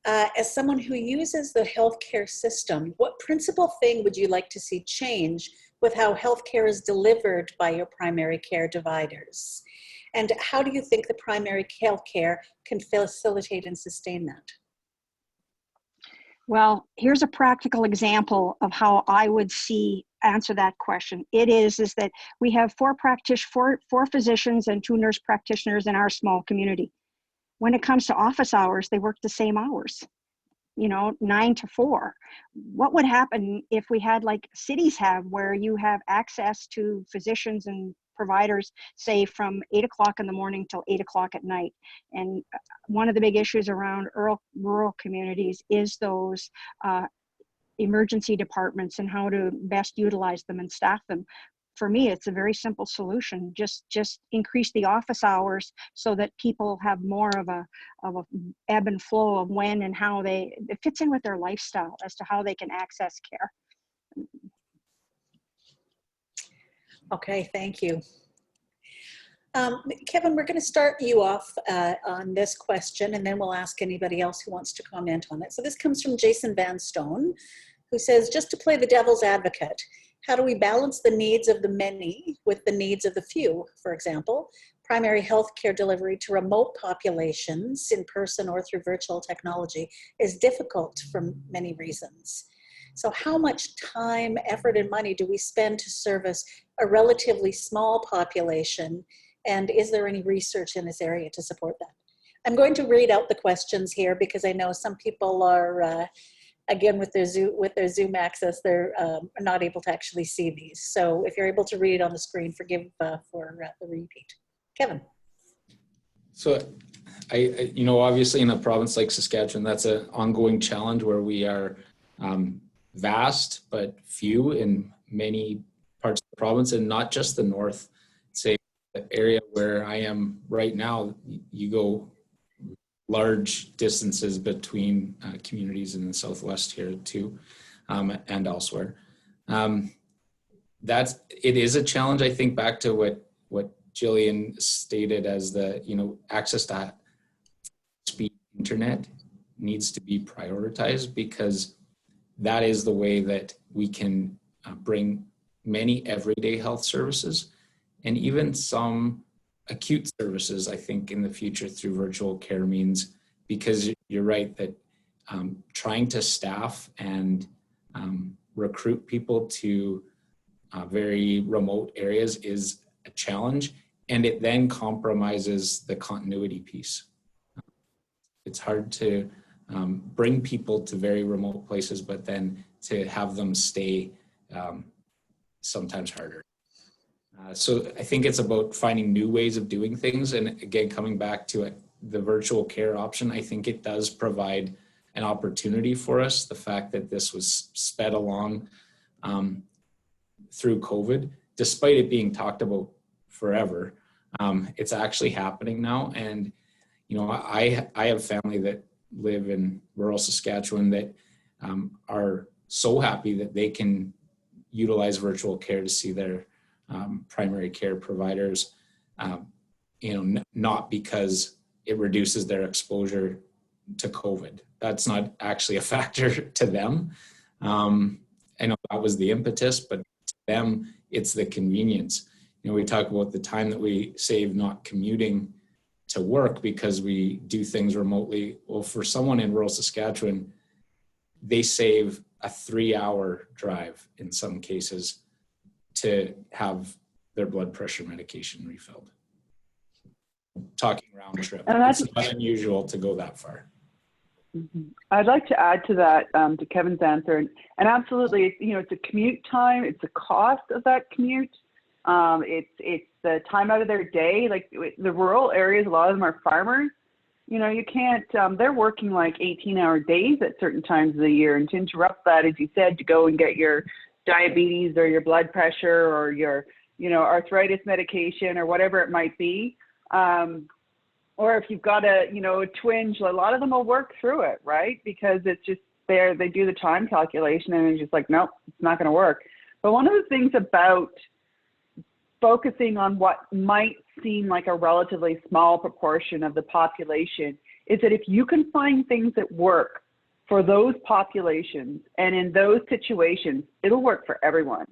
as someone who uses the healthcare system, what principal thing would you like to see change with how healthcare is delivered by your primary care providers? And how do you think the primary healthcare can facilitate and sustain that? Well, here's a practical example of how I would answer that question. It is that we have four physicians and 2 nurse practitioners in our small community. When it comes to office hours, they work the same hours, 9 to 4. What would happen if we had, like cities have, where you have access to physicians and providers, say from 8 o'clock in the morning till 8 o'clock at night? And one of the big issues around rural communities is those emergency departments and how to best utilize them and staff them. For me, it's a very simple solution. Just increase the office hours so that people have more of a ebb and flow of when and how it fits in with their lifestyle as to how they can access care. Okay, thank you. Kevin, we're going to start you off on this question, and then we'll ask anybody else who wants to comment on it. So this comes from Jason Van Stone, who says, just to play the devil's advocate, how do we balance the needs of the many with the needs of the few? For example, primary health care delivery to remote populations in person or through virtual technology is difficult for many reasons. So how much time, effort, and money do we spend to service a relatively small population? And is there any research in this area to support that? I'm going to read out the questions here because I know some people are, again, with their Zoom access, they're not able to actually see these. So if you're able to read it on the screen, forgive for the repeat. Kevin. So obviously in a province like Saskatchewan, that's an ongoing challenge where we are vast but few in many parts of the province, and not just the north. Say the area where I am right now, you go large distances between communities in the southwest here too, and elsewhere. It is a challenge. I think back to what Jillian stated as the access to speed internet needs to be prioritized, because that is the way that we can bring many everyday health services and even some acute services, I think, in the future through virtual care means, because you're right that trying to staff and recruit people to very remote areas is a challenge, and it then compromises the continuity piece. It's hard to bring people to very remote places, but then to have them stay sometimes harder. So I think it's about finding new ways of doing things. And again, coming back to it, the virtual care option, I think it does provide an opportunity for us. The fact that this was sped along through COVID, despite it being talked about forever, it's actually happening now. And, I have family that live in rural Saskatchewan that are so happy that they can utilize virtual care to see their primary care providers, not because it reduces their exposure to COVID. That's not actually a factor to them. I know that was the impetus, but to them, it's the convenience. We talk about the time that we save not commuting to work because we do things remotely. Well, for someone in rural Saskatchewan, they save a 3-hour drive in some cases to have their blood pressure medication refilled. Talking round trip. And that's, it's not unusual to go that far. I'd like to add to that, to Kevin's answer, and absolutely, you know, it's a commute time, it's the cost of that commute, it's the time out of their day. Like the rural areas, a lot of them are farmers. You know, you can't, they're working like 18-hour days at certain times of the year, and to interrupt that, as you said, to go and get your diabetes or your blood pressure or your, you know, arthritis medication or whatever it might be. Or if you've got a, you know, a twinge, a lot of them will work through it, right? Because it's just there, they do the time calculation and it's just like, nope, it's not going to work. But one of the things about focusing on what might seem like a relatively small proportion of the population is that if you can find things that work for those populations and in those situations, it'll work for everyone,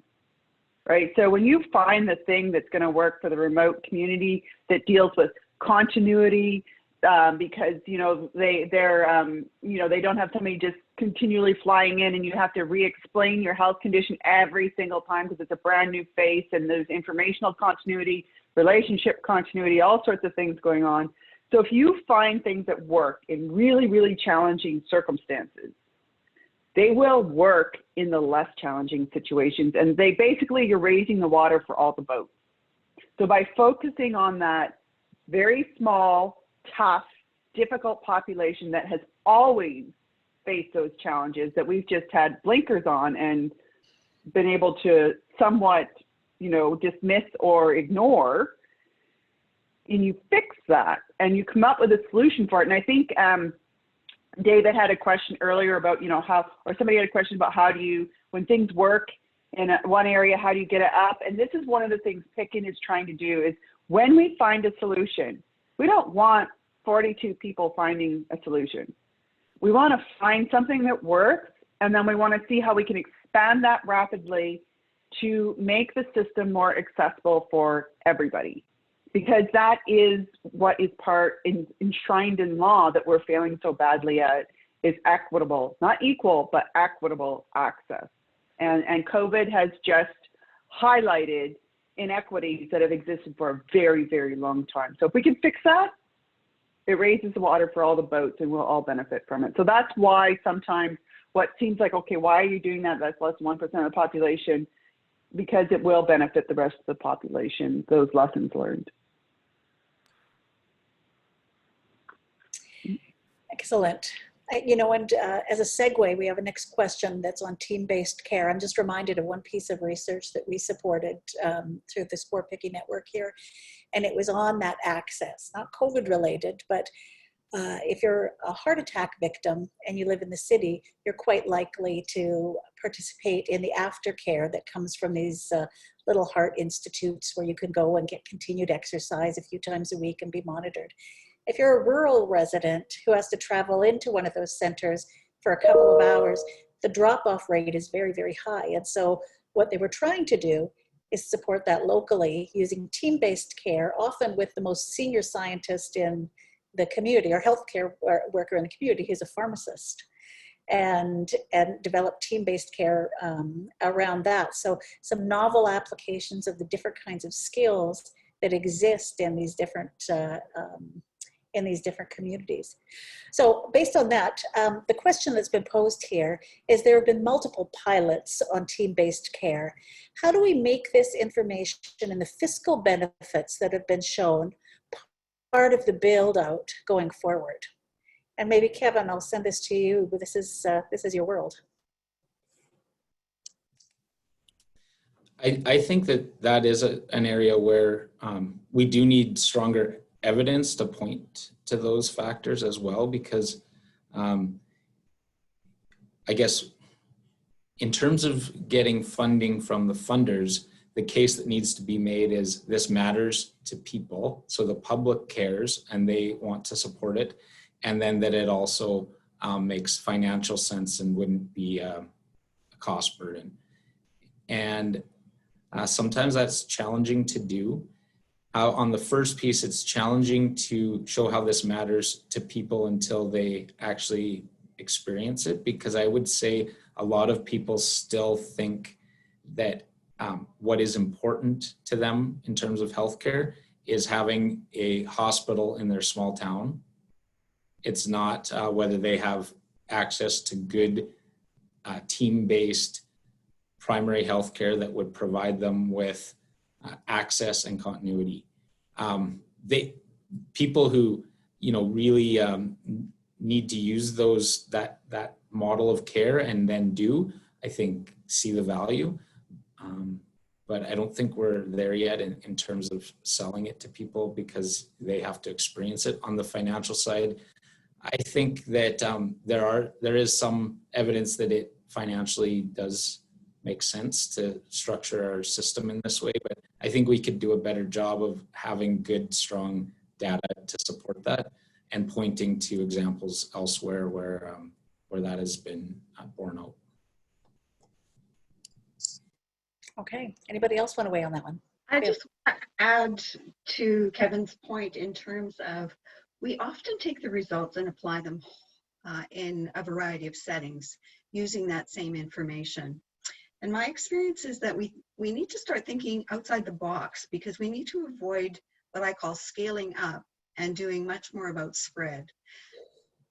right? So when you find the thing that's going to work for the remote community that deals with continuity, because you know they're you know, they don't have somebody just continually flying in and you have to re-explain your health condition every single time because it's a brand new face, and there's informational continuity, relationship continuity, all sorts of things going on. So if you find things that work in really, really challenging circumstances, they will work in the less challenging situations, and they basically, you're raising the water for all the boats. So by focusing on that very small, tough, difficult population that has always faced those challenges that we've just had blinkers on and been able to somewhat, you know, dismiss or ignore, and you fix that and you come up with a solution for it. And I think David had a question earlier about, you know, how, or somebody had a question about how do you, when things work in one area, how do you get it up? And this is one of the things Picken is trying to do is, when we find a solution, we don't want 42 people finding a solution. We want to find something that works, and then we want to see how we can expand that rapidly to make the system more accessible for everybody. Because that is what is enshrined in law that we're failing so badly at, is equitable, not equal, but equitable access. And COVID has just highlighted inequities that have existed for a very, very long time. So if we can fix that, it raises the water for all the boats and we'll all benefit from it. So that's why sometimes what seems like, okay, why are you doing that? That's less than 1% of the population, because it will benefit the rest of the population, those lessons learned. Excellent. You know, and as a segue, we have a next question that's on team-based care. I'm just reminded of one piece of research that we supported through the Sport PIHCI network here, and it was on that access, not COVID related, but if you're a heart attack victim and you live in the city, you're quite likely to participate in the aftercare that comes from these little heart institutes where you can go and get continued exercise a few times a week and be monitored. If you're a rural resident who has to travel into one of those centers for a couple of hours, the drop-off rate is very, very high. And so what they were trying to do is support that locally using team-based care, often with the most senior scientist in the community or healthcare worker in the community who's a pharmacist, and develop team-based care around that. So some novel applications of the different kinds of skills that exist in these different communities. So based on that, the question that's been posed here is, there have been multiple pilots on team-based care. How do we make this information and the fiscal benefits that have been shown part of the build out going forward? And maybe Kevin, I'll send this to you, but this is your world. I think that is an area where we do need stronger evidence to point to those factors as well, because I guess in terms of getting funding from the funders, the case that needs to be made is this matters to people, so the public cares and they want to support it, and then that it also makes financial sense and wouldn't be a cost burden. And sometimes that's challenging to do. On the first piece, it's challenging to show how this matters to people until they actually experience it, because I would say a lot of people still think that what is important to them in terms of healthcare is having a hospital in their small town. It's not whether they have access to good team-based primary healthcare that would provide them with access and continuity. People who really need to use that model of care and then do, I think, see the value. But I don't think we're there yet in terms of selling it to people, because they have to experience it. On the financial side, I think that there is some evidence that it financially does make sense to structure our system in this way, but I think we could do a better job of having good, strong data to support that, and pointing to examples elsewhere where that has been borne out. Okay, anybody else want to weigh on that one? I just want to add to Kevin's point in terms of, we often take the results and apply them in a variety of settings using that same information. And my experience is that we need to start thinking outside the box, because we need to avoid what I call scaling up and doing much more about spread.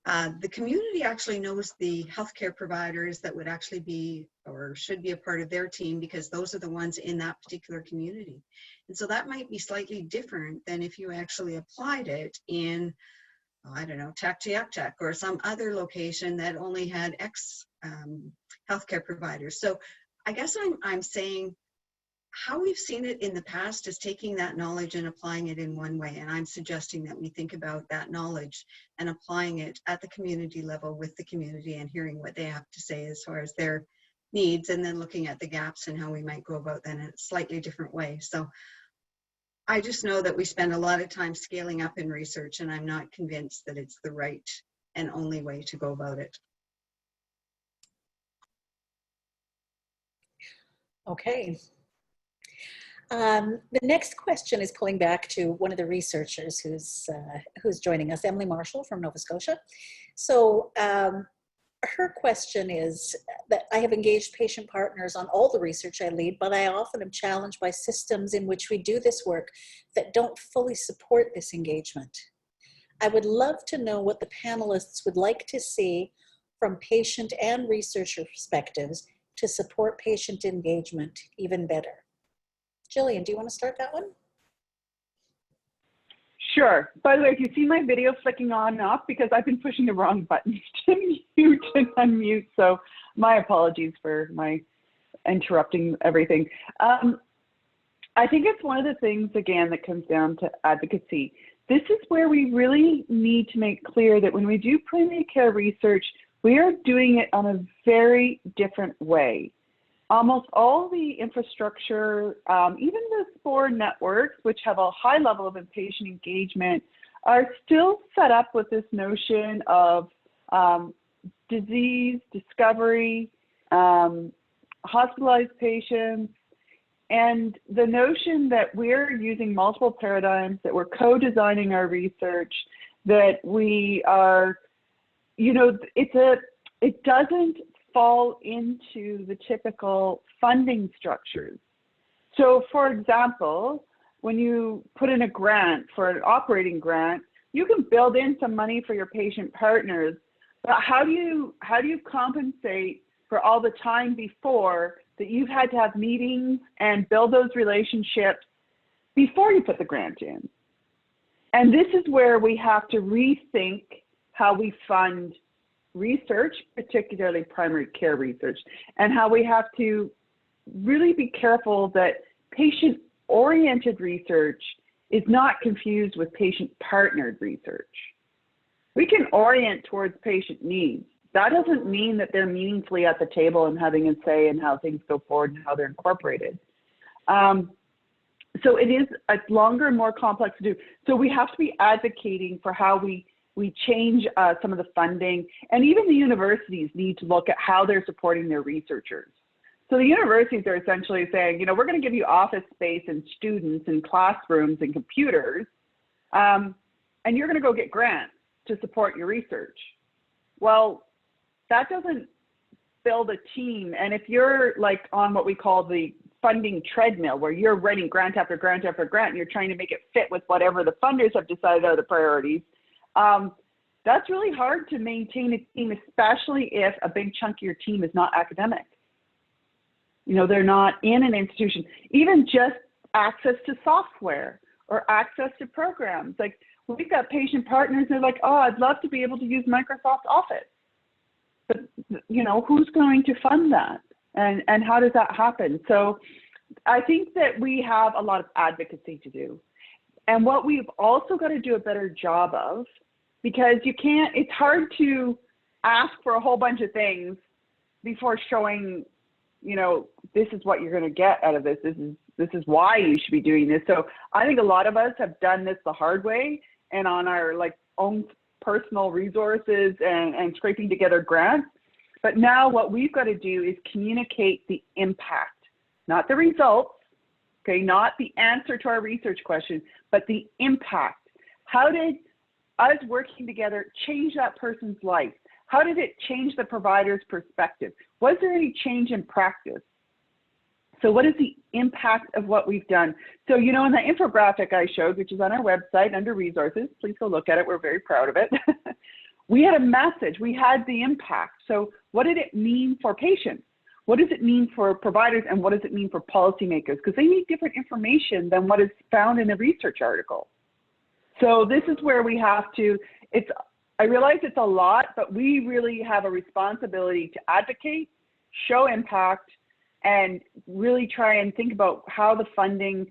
The community actually knows the healthcare providers that would actually be or should be a part of their team, because those are the ones in that particular community. And so that might be slightly different than if you actually applied it in, I don't know, Tech or some other location that only had X healthcare providers. So I guess I'm saying, how we've seen it in the past is taking that knowledge and applying it in one way. And I'm suggesting that we think about that knowledge and applying it at the community level with the community, and hearing what they have to say as far as their needs, and then looking at the gaps and how we might go about that in a slightly different way. So I just know that we spend a lot of time scaling up in research, and I'm not convinced that it's the right and only way to go about it. Okay. The next question is pulling back to one of the researchers who's joining us, Emily Marshall from Nova Scotia. So her question is that I have engaged patient partners on all the research I lead, but I often am challenged by systems in which we do this work that don't fully support this engagement. I would love to know what the panelists would like to see from patient and researcher perspectives to support patient engagement even better. Jillian, do you want to start that one? Sure. By the way, if you see my video flicking on and off, because I've been pushing the wrong buttons to mute and unmute, so my apologies for my interrupting everything. I think it's one of the things, again, that comes down to advocacy. This is where we really need to make clear that when we do primary care research, we are doing it on a very different way. Almost all the infrastructure, even the SPORE networks, which have a high level of patient engagement, are still set up with this notion of disease discovery, hospitalized patients, and the notion that we're using multiple paradigms, that we're co-designing our research, that we are, it doesn't fall into the typical funding structures. So for example, when you put in a grant for an operating grant, you can build in some money for your patient partners, but how do you compensate for all the time before that you've had to have meetings and build those relationships before you put the grant in? And this is where we have to rethink how we fund research, particularly primary care research, and how we have to really be careful that patient-oriented research is not confused with patient-partnered research. We can orient towards patient needs. That doesn't mean that they're meaningfully at the table and having a say in how things go forward and how they're incorporated. So it is a longer, more complex to do. So we have to be advocating for how we change some of the funding, and even the universities need to look at how they're supporting their researchers. So the universities are essentially saying, you know, we're going to give you office space and students and classrooms and computers, and you're going to go get grants to support your research. Well, that doesn't build a team. And if you're like on what we call the funding treadmill, where you're writing grant after grant after grant, and you're trying to make it fit with whatever the funders have decided are the priorities, that's really hard to maintain a team, especially if a big chunk of your team is not academic. You know, they're not in an institution. Even just access to software or access to programs. Like, we've got patient partners, they're like, oh, I'd love to be able to use Microsoft Office. But, you know, who's going to fund that? And how does that happen? So I think that we have a lot of advocacy to do. And what we've also got to do a better job of, because you can't, it's hard to ask for a whole bunch of things before showing, you know, this is what you're going to get out of this. This is why you should be doing this. So I think a lot of us have done this the hard way and on our like own personal resources and scraping together grants. But now what we've got to do is communicate the impact, not the results, okay, not the answer to our research question, but the impact. How did us working together change that person's life? How did it change the provider's perspective? Was there any change in practice? So what is the impact of what we've done? So, you know, in the infographic I showed, which is on our website under resources, please go look at it. We're very proud of it. We had a message, we had the impact. So what did it mean for patients? What does it mean for providers? And what does it mean for policymakers? Because they need different information than what is found in a research article. So this is where we have to, I realize it's a lot, but we really have a responsibility to advocate, show impact, and really try and think about how the funding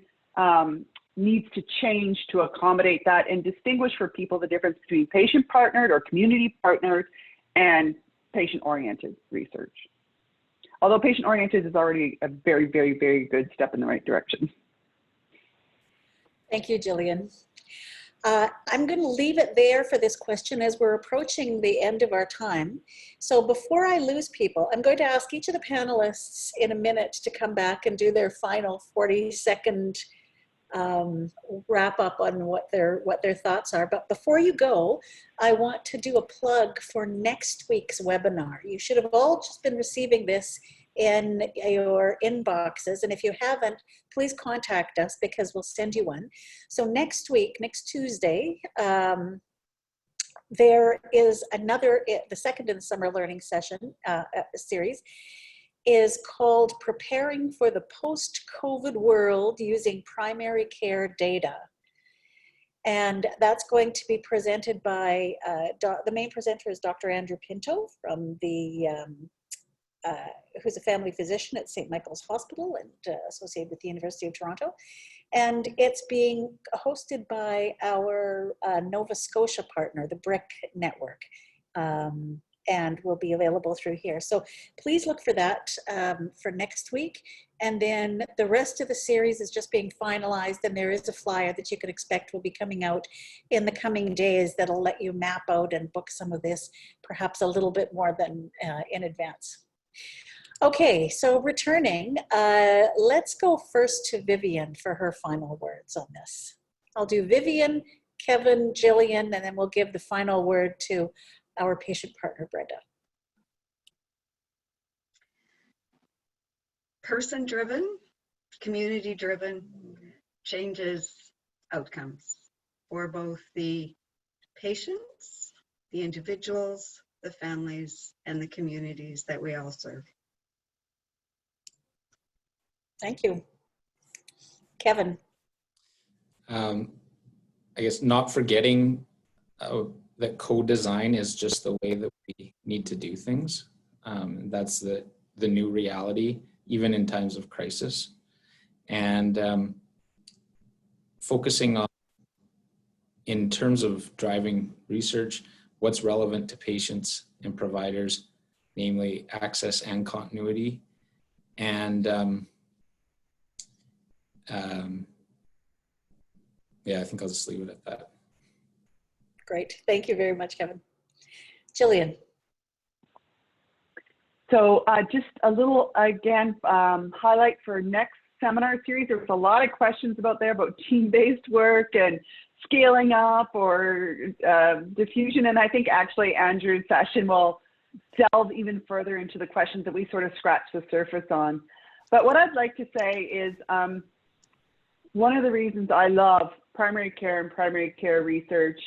needs to change to accommodate that and distinguish for people the difference between patient-partnered or community-partnered and patient-oriented research. Although patient-oriented is already a very, very, very good step in the right direction. Thank you, Jillian. I'm going to leave it there for this question as we're approaching the end of our time. So before I lose people, I'm going to ask each of the panelists in a minute to come back and do their final 40-second wrap up on what their thoughts are. But before you go, I want to do a plug for next week's webinar. You should have all just been receiving this in your inboxes, and if you haven't, please contact us because we'll send you one. So next week, next Tuesday, there is another, the second in the summer learning session series is called Preparing for the Post-COVID World Using Primary Care Data. And that's going to be presented by, the main presenter is Dr. Andrew Pinto from the who's a family physician at St. Michael's Hospital and associated with the University of Toronto. And it's being hosted by our Nova Scotia partner, the BRIC Network, and will be available through here. So please look for that for next week. And then the rest of the series is just being finalized, and there is a flyer that you can expect will be coming out in the coming days that'll let you map out and book some of this perhaps a little bit more than in advance. Okay, so returning, let's go first to Vivian for her final words on this. I'll do Vivian, Kevin, Jillian, and then we'll give the final word to our patient partner, Brenda. Person-driven, community-driven changes outcomes for both the patients, the individuals, the families, and the communities that we all serve. Thank you. Kevin. I guess not forgetting that co-design is just the way that we need to do things. That's the new reality, even in times of crisis. And focusing on, in terms of driving research, what's relevant to patients and providers, namely access and continuity. And yeah, I think I'll just leave it at that. Great. Thank you very much, Kevin. Jillian. So just a little, again, highlight for next seminar series. There was a lot of questions about team-based work and scaling up or diffusion. And I think actually Andrew's session will delve even further into the questions that we sort of scratched the surface on. But what I'd like to say is one of the reasons I love primary care and primary care research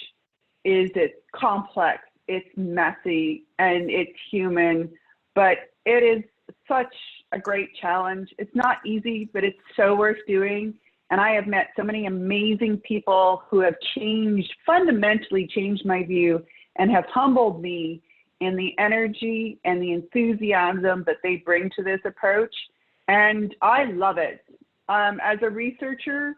is it's complex, it's messy, and it's human, but it is such a great challenge. It's not easy, but it's so worth doing. And I have met so many amazing people who have fundamentally changed my view and have humbled me in the energy and the enthusiasm that they bring to this approach. And I love it. As a researcher,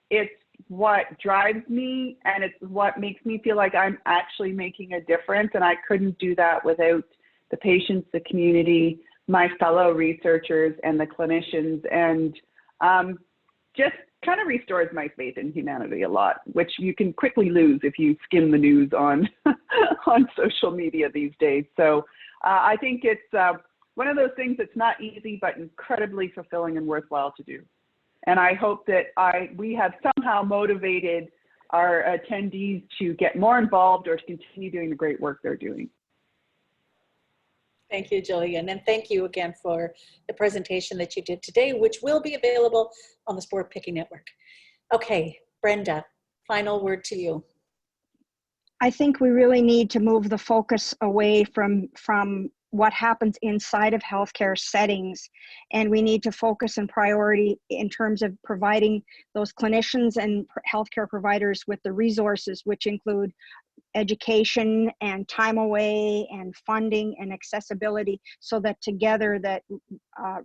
it's what drives me and it's what makes me feel like I'm actually making a difference. And I couldn't do that without the patients, the community, my fellow researchers, and the clinicians. And just kind of restores my faith in humanity a lot, which you can quickly lose if you skim the news on on social media these days. So I think it's one of those things that's not easy, but incredibly fulfilling and worthwhile to do. And I hope that we have somehow motivated our attendees to get more involved or to continue doing the great work they're doing. Thank you, Jillian, and thank you again for the presentation that you did today, which will be available on the Sport Picking Network. Okay, Brenda, final word to you. I think we really need to move the focus away from what happens inside of healthcare settings, and we need to focus on priority in terms of providing those clinicians and healthcare providers with the resources, which include education and time away and funding and accessibility, so that together that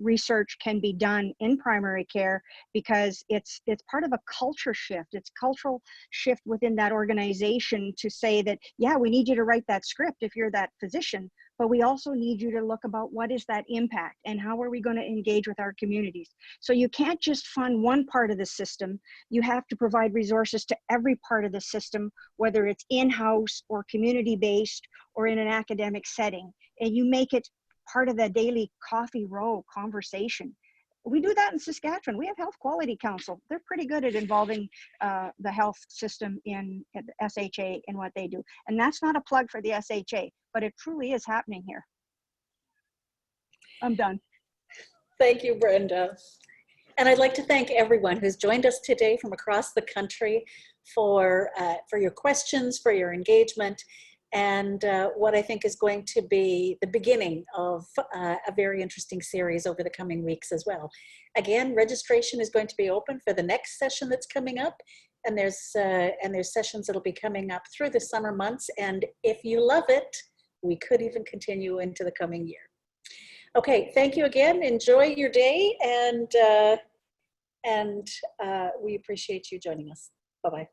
research can be done in primary care, because it's part of a culture shift. It's cultural shift within that organization to say that, yeah, we need you to write that script if you're that physician, but we also need you to look about what is that impact and how are we going to engage with our communities. So you can't just fund one part of the system. You have to provide resources to every part of the system, whether it's in-house or community-based or in an academic setting. And you make it part of the daily coffee row conversation. We do that in Saskatchewan. We have Health Quality Council. They're pretty good at involving the health system in the SHA and what they do. And that's not a plug for the SHA, but it truly is happening here. I'm done. Thank you, Brenda. And I'd like to thank everyone who's joined us today from across the country for your questions, for your engagement, and what I think is going to be the beginning of a very interesting series over the coming weeks as well. Again, registration is going to be open for the next session that's coming up, and there's sessions that'll be coming up through the summer months, and if you love it, we could even continue into the coming year. Okay, thank you again. Enjoy your day, and we appreciate you joining us. Bye-bye.